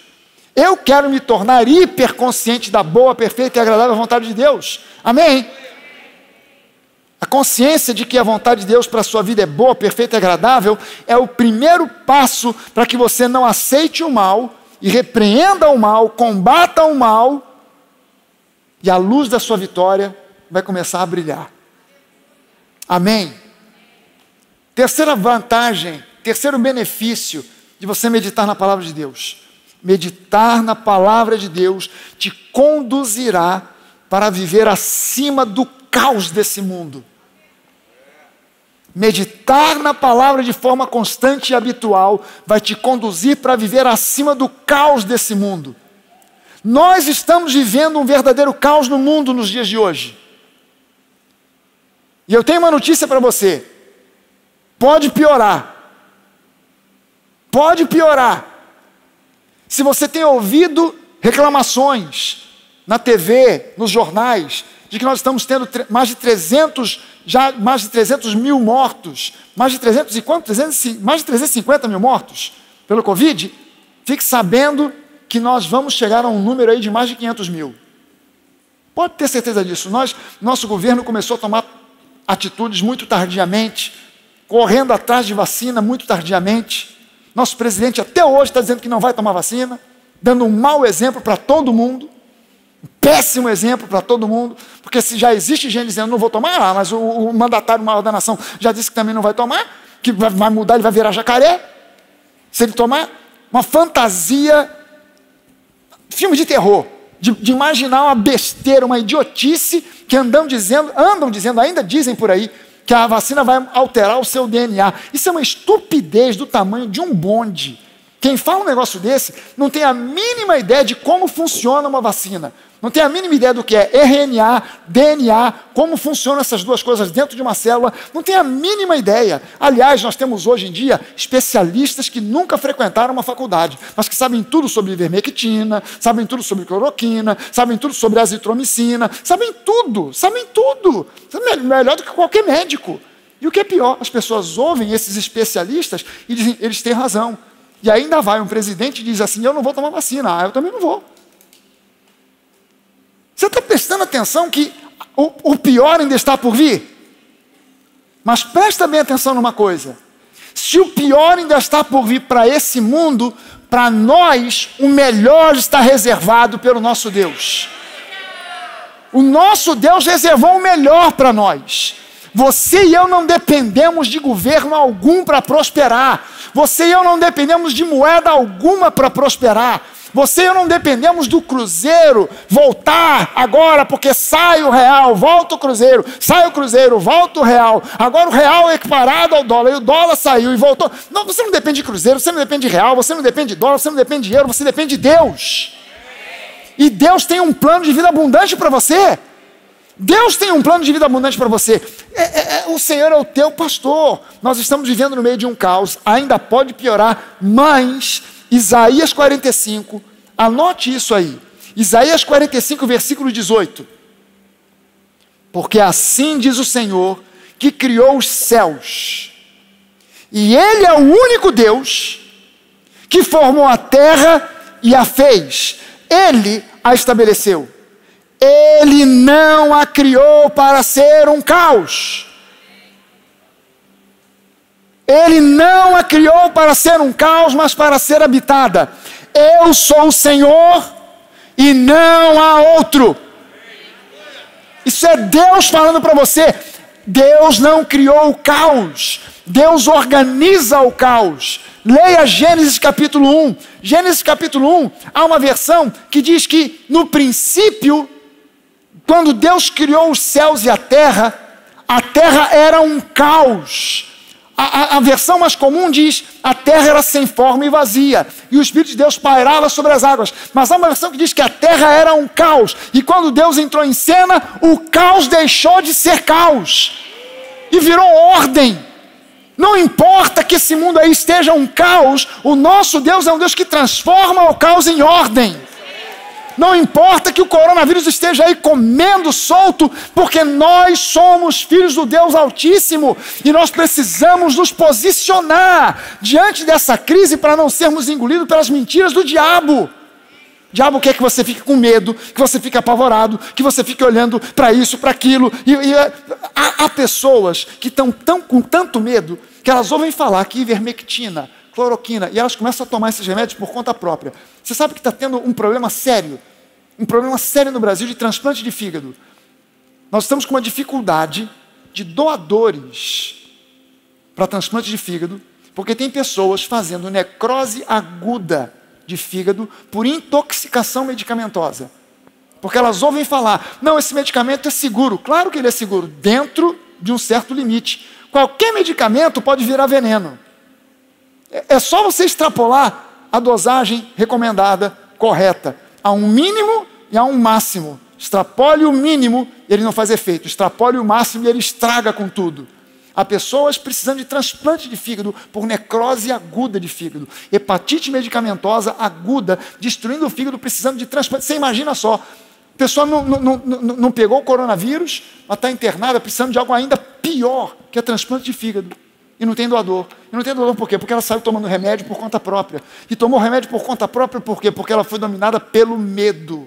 Eu quero me tornar hiperconsciente da boa, perfeita e agradável vontade de Deus. Amém? A consciência de que a vontade de Deus para a sua vida é boa, perfeita e agradável é o primeiro passo para que você não aceite o mal e repreenda o mal, combata o mal, e a luz da sua vitória vai começar a brilhar. Amém? Terceira vantagem, terceiro benefício de você meditar na palavra de Deus. Meditar na palavra de Deus te conduzirá para viver acima do caos desse mundo. Meditar na palavra de forma constante e habitual vai te conduzir para viver acima do caos desse mundo. Nós estamos vivendo um verdadeiro caos no mundo nos dias de hoje. E eu tenho uma notícia para você. Pode piorar. Pode piorar. Se você tem ouvido reclamações na TV, nos jornais, de que nós estamos tendo mais de 300 mil mortos, mais de 350 mil mortos pelo Covid, fique sabendo que nós vamos chegar a um número aí de mais de 500 mil. Pode ter certeza disso. Nosso governo começou a tomar atitudes muito tardiamente, correndo atrás de vacina muito tardiamente. Nosso presidente até hoje está dizendo que não vai tomar vacina, dando um mau exemplo para todo mundo, um péssimo exemplo para todo mundo, porque se já existe gente dizendo não vou tomar, mas o mandatário maior da nação já disse que também não vai tomar, que vai mudar, ele vai virar jacaré, se ele tomar. Uma fantasia, filme de terror, de imaginar uma besteira, uma idiotice, que andam dizendo, ainda dizem por aí, que a vacina vai alterar o seu DNA. Isso é uma estupidez do tamanho de um bonde. Quem fala um negócio desse não tem a mínima ideia de como funciona uma vacina. Não tem a mínima ideia do que é RNA, DNA, como funcionam essas duas coisas dentro de uma célula. Não tem a mínima ideia. Aliás, nós temos hoje em dia especialistas que nunca frequentaram uma faculdade, mas que sabem tudo sobre ivermectina, sabem tudo sobre cloroquina, sabem tudo sobre azitromicina, sabem tudo. Melhor do que qualquer médico. E o que é pior, as pessoas ouvem esses especialistas e dizem, eles têm razão. E ainda vai um presidente e diz assim, eu não vou tomar vacina. Eu também não vou. Você está prestando atenção que o pior ainda está por vir? Mas presta bem atenção numa coisa. Se o pior ainda está por vir para esse mundo, para nós, o melhor está reservado pelo nosso Deus. O nosso Deus reservou o melhor para nós. Você e eu não dependemos de governo algum para prosperar. Você e eu não dependemos de moeda alguma para prosperar. Você e eu não dependemos do cruzeiro voltar agora, porque sai o real, volta o cruzeiro, sai o cruzeiro, volta o real. Agora o real é equiparado ao dólar, e o dólar saiu e voltou. Não, você não depende de cruzeiro, você não depende de real, você não depende de dólar, você não depende de euro, você depende de Deus. E Deus tem um plano de vida abundante para você. Deus tem um plano de vida abundante para você. O Senhor é o teu pastor. Nós estamos vivendo no meio de um caos, ainda pode piorar, mas Isaías 45, anote isso aí. Isaías 45, versículo 18. Porque assim diz o Senhor, que criou os céus, e Ele é o único Deus que formou a terra e a fez. Ele a estabeleceu. Ele não a criou para ser um caos. Ele não a criou para ser um caos, mas para ser habitada. Eu sou o Senhor e não há outro. Isso é Deus falando para você. Deus não criou o caos. Deus organiza o caos. Leia Gênesis capítulo 1. Gênesis capítulo 1, há uma versão que diz que no princípio, quando Deus criou os céus e a terra era um caos. A versão mais comum diz, a terra era sem forma e vazia, e o Espírito de Deus pairava sobre as águas. Mas há uma versão que diz que a terra era um caos, e quando Deus entrou em cena, o caos deixou de ser caos, e virou ordem. Não importa que esse mundo aí esteja um caos, o nosso Deus é um Deus que transforma o caos em ordem. Não importa que o coronavírus esteja aí comendo solto, porque nós somos filhos do Deus Altíssimo e nós precisamos nos posicionar diante dessa crise para não sermos engolidos pelas mentiras do diabo. O diabo quer que você fique com medo, que você fique apavorado, que você fique olhando para isso, para aquilo. Há pessoas que estão com tanto medo que elas ouvem falar que ivermectina, cloroquina, e elas começam a tomar esses remédios por conta própria. Você sabe que está tendo um problema sério no Brasil de transplante de fígado. Nós estamos com uma dificuldade de doadores para transplante de fígado, porque tem pessoas fazendo necrose aguda de fígado por intoxicação medicamentosa. Porque elas ouvem falar, não, esse medicamento é seguro. Claro que ele é seguro, dentro de um certo limite. Qualquer medicamento pode virar veneno. É só você extrapolar a dosagem recomendada, correta. Há um mínimo e há um máximo. Extrapole o mínimo e ele não faz efeito. Extrapole o máximo e ele estraga com tudo. Há pessoas precisando de transplante de fígado por necrose aguda de fígado. Hepatite medicamentosa aguda, destruindo o fígado, precisando de transplante. Você imagina só, a pessoa não pegou o coronavírus, mas está internada, precisando de algo ainda pior, que é transplante de fígado. E não tem doador. E não tem doador por quê? Porque ela saiu tomando remédio por conta própria. E tomou remédio por conta própria por quê? Porque ela foi dominada pelo medo.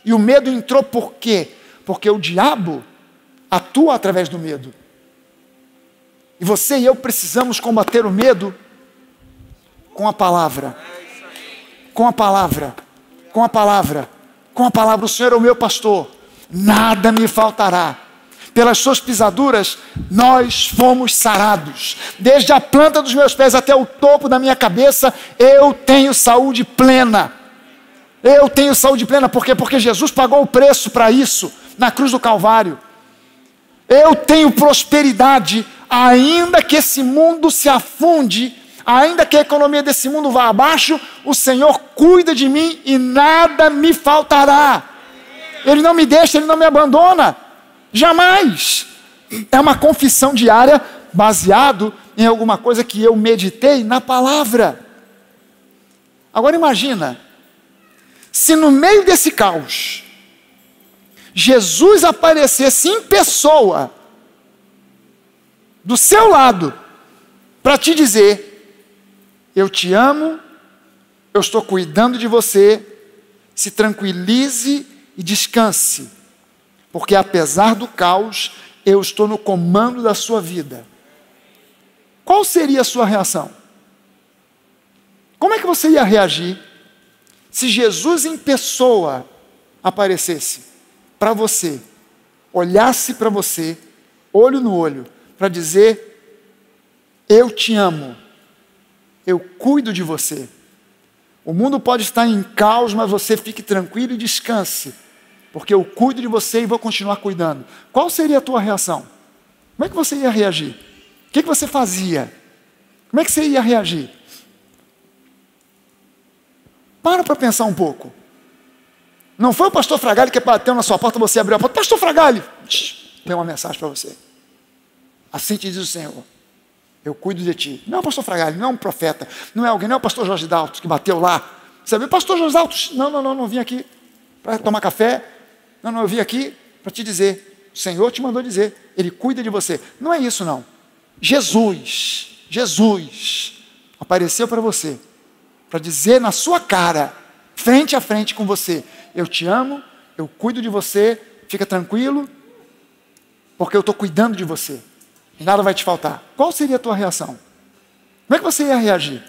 E o medo entrou por quê? Porque o diabo atua através do medo. E você e eu precisamos combater o medo com a palavra. Com a palavra. Com a palavra. Com a palavra. O Senhor é o meu pastor. Nada me faltará. Pelas suas pisaduras, nós fomos sarados. Desde a planta dos meus pés até o topo da minha cabeça, eu tenho saúde plena. Eu tenho saúde plena, por quê? Porque Jesus pagou o preço para isso, na cruz do Calvário. Eu tenho prosperidade, ainda que esse mundo se afunde, ainda que a economia desse mundo vá abaixo, o Senhor cuida de mim e nada me faltará. Ele não me deixa, Ele não me abandona. Jamais. É uma confissão diária baseado em alguma coisa que eu meditei na palavra. Agora imagina, se no meio desse caos, Jesus aparecesse em pessoa, do seu lado, para te dizer, eu te amo, eu estou cuidando de você, se tranquilize e descanse. Porque apesar do caos, eu estou no comando da sua vida. Qual seria a sua reação? Como é que você ia reagir se Jesus em pessoa aparecesse para você, olhasse para você, olho no olho, para dizer: eu te amo, eu cuido de você. O mundo pode estar em caos, mas você fique tranquilo e descanse, porque eu cuido de você e vou continuar cuidando. Qual seria a tua reação? Como é que você ia reagir? O que você fazia? Como é que você ia reagir? Para pensar um pouco. Não foi o pastor Fragale que bateu na sua porta, você abriu a porta: pastor Fragale, tem uma mensagem para você. Assim te diz o Senhor: eu cuido de ti. Não é o pastor Fragale, não é um profeta, não é alguém, não é o pastor Jorge Daltos que bateu lá. Você viu, pastor Jorge Daltos? Não vim aqui para tomar café. Não, eu vim aqui para te dizer: o Senhor te mandou dizer, Ele cuida de você. Não é isso, não. Jesus apareceu para você, para dizer na sua cara, frente a frente com você: eu te amo, eu cuido de você, fica tranquilo, porque eu estou cuidando de você, e nada vai te faltar. Qual seria a tua reação? Como é que você ia reagir?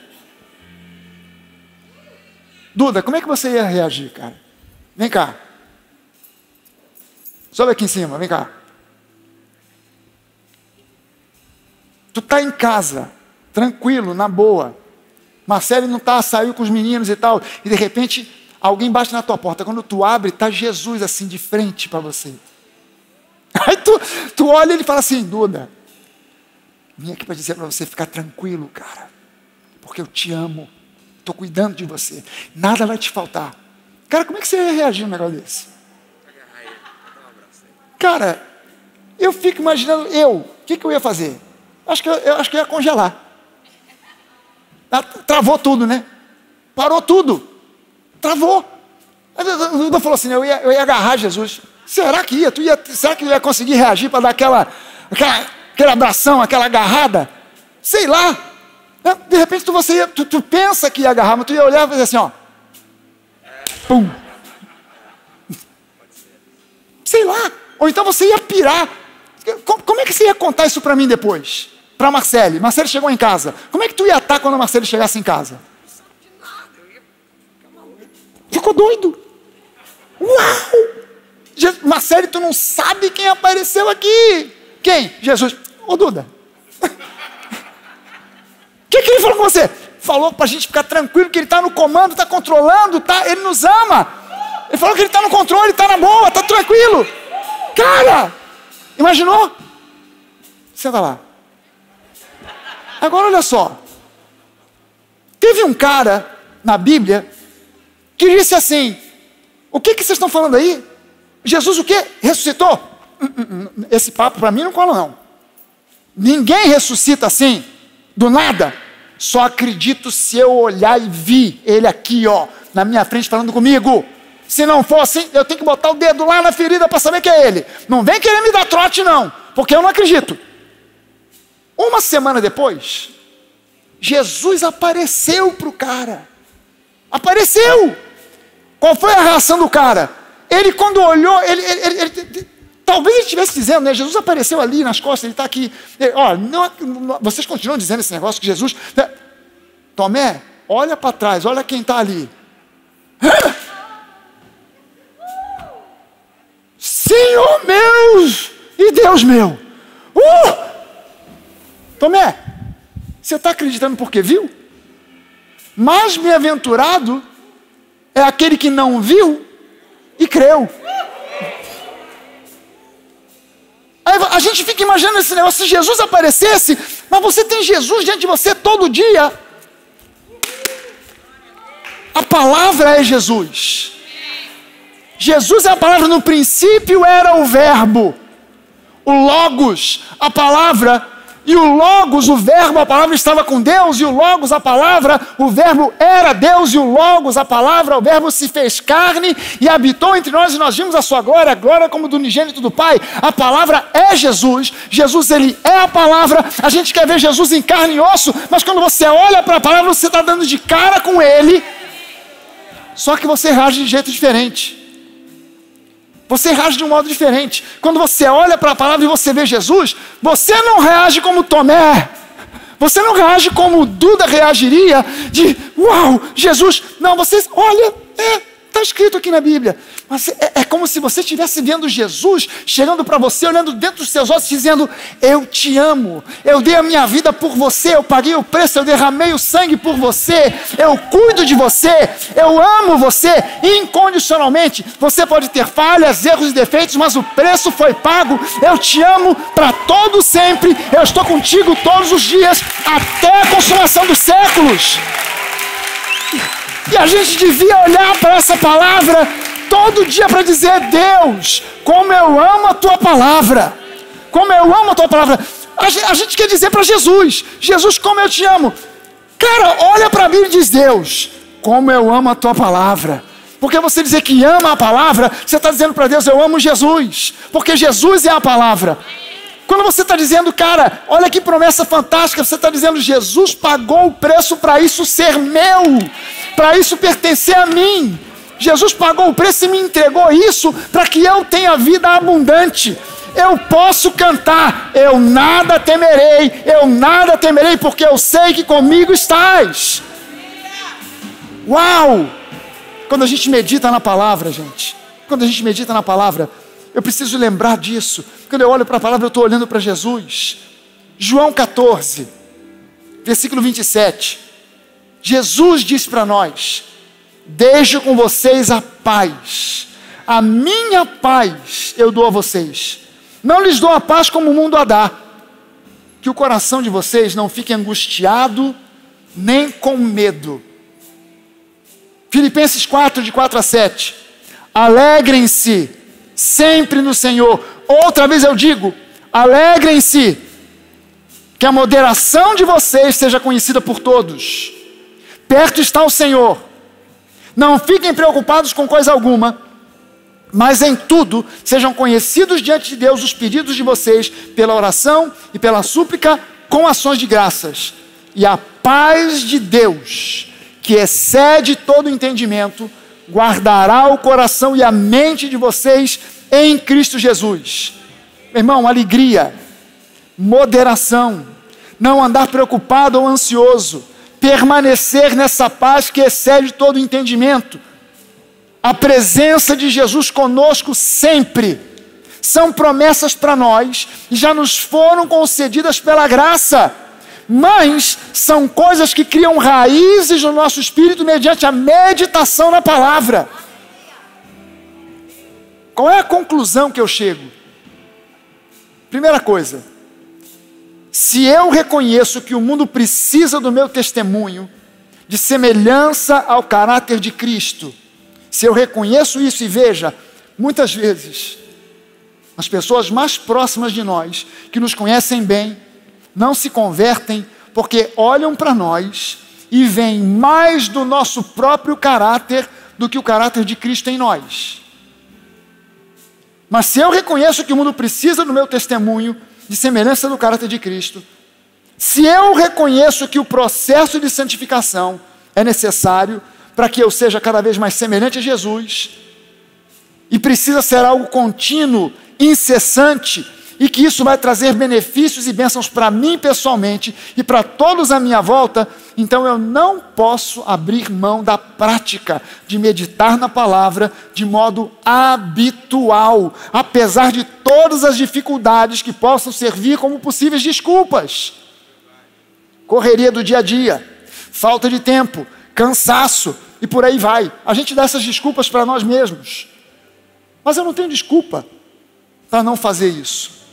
Duda, como é que você ia reagir, cara? Vem cá. Sobe aqui em cima, vem cá. Tu está em casa, tranquilo, na boa. Marcelo não está, saiu com os meninos e tal, e de repente alguém bate na tua porta. Quando tu abre, está Jesus assim de frente para você. Aí tu olha e ele fala assim: Duda, vim aqui para dizer para você ficar tranquilo, cara, porque eu te amo, estou cuidando de você, nada vai te faltar. Cara, como é que você ia reagir a um negócio desse? Cara, eu fico imaginando, o que eu ia fazer? Acho que eu ia congelar. Travou tudo, né? Parou tudo. Travou. O Duda falou assim: eu ia agarrar Jesus. Será que será que eu ia conseguir reagir para dar aquele abração, aquela agarrada? Sei lá. De repente tu pensa que ia agarrar, mas tu ia olhar e fazer assim, ó. Pum. Sei lá. Ou então você ia pirar. Como é que você ia contar isso para mim depois? Para Marcele. Marcele chegou em casa. Como é que tu ia estar quando a Marcele chegasse em casa? Ficou doido. Uau! Marcele, tu não sabe quem apareceu aqui. Quem? Jesus. Ô Duda. O que ele falou com você? Falou para a gente ficar tranquilo, que ele está no comando, está controlando, ele nos ama. Ele falou que ele está no controle, está na boa, está tranquilo. Cara, imaginou? Senta lá. Agora olha só. Teve um cara na Bíblia que disse assim: o que vocês estão falando aí? Jesus o quê? Ressuscitou? Esse papo para mim não cola não. Ninguém ressuscita assim, do nada. Só acredito se eu olhar e vi ele aqui, ó, na minha frente falando comigo. Se não for assim, eu tenho que botar o dedo lá na ferida para saber que é ele. Não vem querer me dar trote não, porque eu não acredito. Uma semana depois, Jesus apareceu para o cara. Apareceu. Qual foi a reação do cara? Ele quando olhou, talvez ele estivesse dizendo, né? Jesus apareceu ali nas costas, ele está aqui. Vocês continuam dizendo esse negócio que Jesus... Tomé, olha para trás, olha quem está ali. Senhor meu e Deus meu. Tomé, você está acreditando porque viu? Mas bem-aventurado é aquele que não viu e creu. Aí a gente fica imaginando esse negócio: se Jesus aparecesse, mas você tem Jesus diante de você todo dia. A palavra é Jesus. Jesus é a palavra. No princípio era o verbo, o Logos, a palavra. E o Logos, o verbo, a palavra estava com Deus, e o Logos, a palavra, o verbo era Deus, e o Logos, a palavra, o verbo se fez carne e habitou entre nós, e nós vimos a sua glória, a glória como do unigênito do Pai. A palavra é Jesus. Jesus, ele é a palavra. A gente quer ver Jesus em carne e osso, mas quando você olha para a palavra, você está dando de cara com ele, só que você reage de jeito diferente. Você reage de um modo diferente. Quando você olha para a palavra e você vê Jesus, você não reage como Tomé. Você não reage como Duda reagiria, de uau, Jesus. Não, você olha, está escrito aqui na Bíblia. Mas é como se você estivesse vendo Jesus chegando para você, olhando dentro dos seus olhos, dizendo: eu te amo, eu dei a minha vida por você, eu paguei o preço, eu derramei o sangue por você, eu cuido de você, eu amo você incondicionalmente. Você pode ter falhas, erros e defeitos, mas o preço foi pago. Eu te amo para todo sempre, eu estou contigo todos os dias, até a consumação dos séculos. E a gente devia olhar para essa palavra todo dia para dizer: Deus, como eu amo a tua palavra, como eu amo a tua palavra. A gente quer dizer para Jesus: Jesus, como eu te amo. Cara, olha para mim e diz: Deus, como eu amo a tua palavra. Porque você dizer que ama a palavra, você está dizendo para Deus: eu amo Jesus, porque Jesus é a palavra. Quando você está dizendo: cara, olha que promessa fantástica, você está dizendo: Jesus pagou o preço para isso ser meu, para isso pertencer a mim. Jesus pagou o preço e me entregou isso para que eu tenha vida abundante. Eu posso cantar: eu nada temerei, porque eu sei que comigo estás. Uau! Quando a gente medita na palavra, gente, eu preciso lembrar disso. Quando eu olho para a palavra, eu estou olhando para Jesus. João 14, versículo 27. Jesus disse para nós: deixo com vocês a paz. A minha paz eu dou a vocês. Não lhes dou a paz como o mundo a dá. Que o coração de vocês não fique angustiado, nem com medo. Filipenses 4, de 4 a 7. Alegrem-se sempre no Senhor. Outra vez eu digo: alegrem-se. Que a moderação de vocês seja conhecida por todos. Perto está o Senhor. Não fiquem preocupados com coisa alguma, mas em tudo sejam conhecidos diante de Deus os pedidos de vocês, pela oração e pela súplica, com ações de graças. E a paz de Deus, que excede todo entendimento, guardará o coração e a mente de vocês em Cristo Jesus. Irmão, alegria, moderação, não andar preocupado ou ansioso, permanecer nessa paz que excede todo entendimento. A presença de Jesus conosco sempre. São promessas para nós e já nos foram concedidas pela graça. Mas são coisas que criam raízes no nosso espírito mediante a meditação na palavra. Qual é a conclusão que eu chego? Primeira coisa: se eu reconheço que o mundo precisa do meu testemunho, de semelhança ao caráter de Cristo, se eu reconheço isso, e veja, muitas vezes, as pessoas mais próximas de nós, que nos conhecem bem, não se convertem porque olham para nós e veem mais do nosso próprio caráter do que o caráter de Cristo em nós. Mas se eu reconheço que o mundo precisa do meu testemunho, de semelhança do caráter de Cristo, se eu reconheço que o processo de santificação é necessário para que eu seja cada vez mais semelhante a Jesus, e precisa ser algo contínuo, incessante, e que isso vai trazer benefícios e bênçãos para mim pessoalmente e para todos à minha volta, então eu não posso abrir mão da prática de meditar na palavra de modo habitual, apesar de todas as dificuldades que possam servir como possíveis desculpas. Correria do dia a dia, falta de tempo, cansaço e por aí vai. A gente dá essas desculpas para nós mesmos. Mas eu não tenho desculpa para não fazer isso.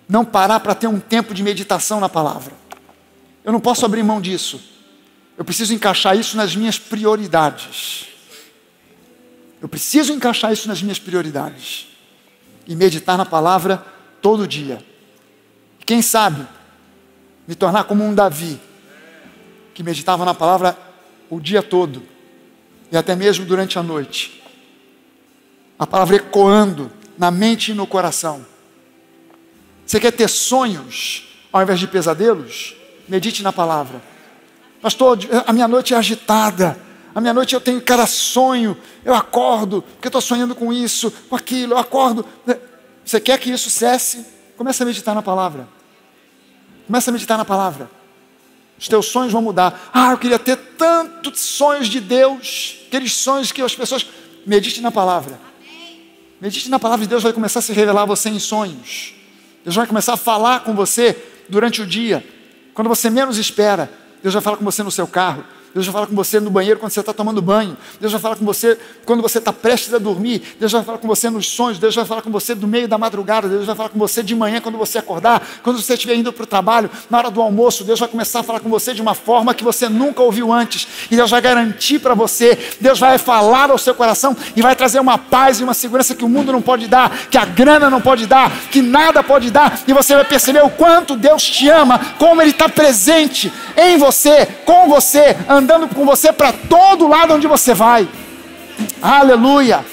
Não parar para ter um tempo de meditação na palavra. Eu não posso abrir mão disso. Eu preciso encaixar isso nas minhas prioridades. E meditar na palavra todo dia. Quem sabe me tornar como um Davi, que meditava na palavra o dia todo, e até mesmo durante a noite. A palavra ecoando na mente e no coração. Você quer ter sonhos ao invés de pesadelos? Medite na palavra. Pastor, a minha noite é agitada. A minha noite eu tenho cada sonho. Eu acordo, porque eu estou sonhando com isso, com aquilo, eu acordo. Você quer que isso cesse? Comece a meditar na palavra. Os teus sonhos vão mudar. Eu queria ter tantos sonhos de Deus, aqueles sonhos que as pessoas... Medite na palavra. Medite na palavra de Deus, vai começar a se revelar a você em sonhos. Deus vai começar a falar com você durante o dia. Quando você menos espera, Deus vai falar com você no seu carro. Deus vai falar com você no banheiro quando você está tomando banho. Deus vai falar com você quando você está prestes a dormir. Deus vai falar com você nos sonhos. Deus vai falar com você no meio da madrugada. Deus vai falar com você de manhã quando você acordar. Quando você estiver indo para o trabalho, na hora do almoço, Deus vai começar a falar com você de uma forma que você nunca ouviu antes. E Deus vai garantir para você. Deus vai falar ao seu coração e vai trazer uma paz e uma segurança que o mundo não pode dar, que a grana não pode dar, que nada pode dar. E você vai perceber o quanto Deus te ama, como Ele está presente em você, com você, andando com você para todo lado onde você vai. Aleluia.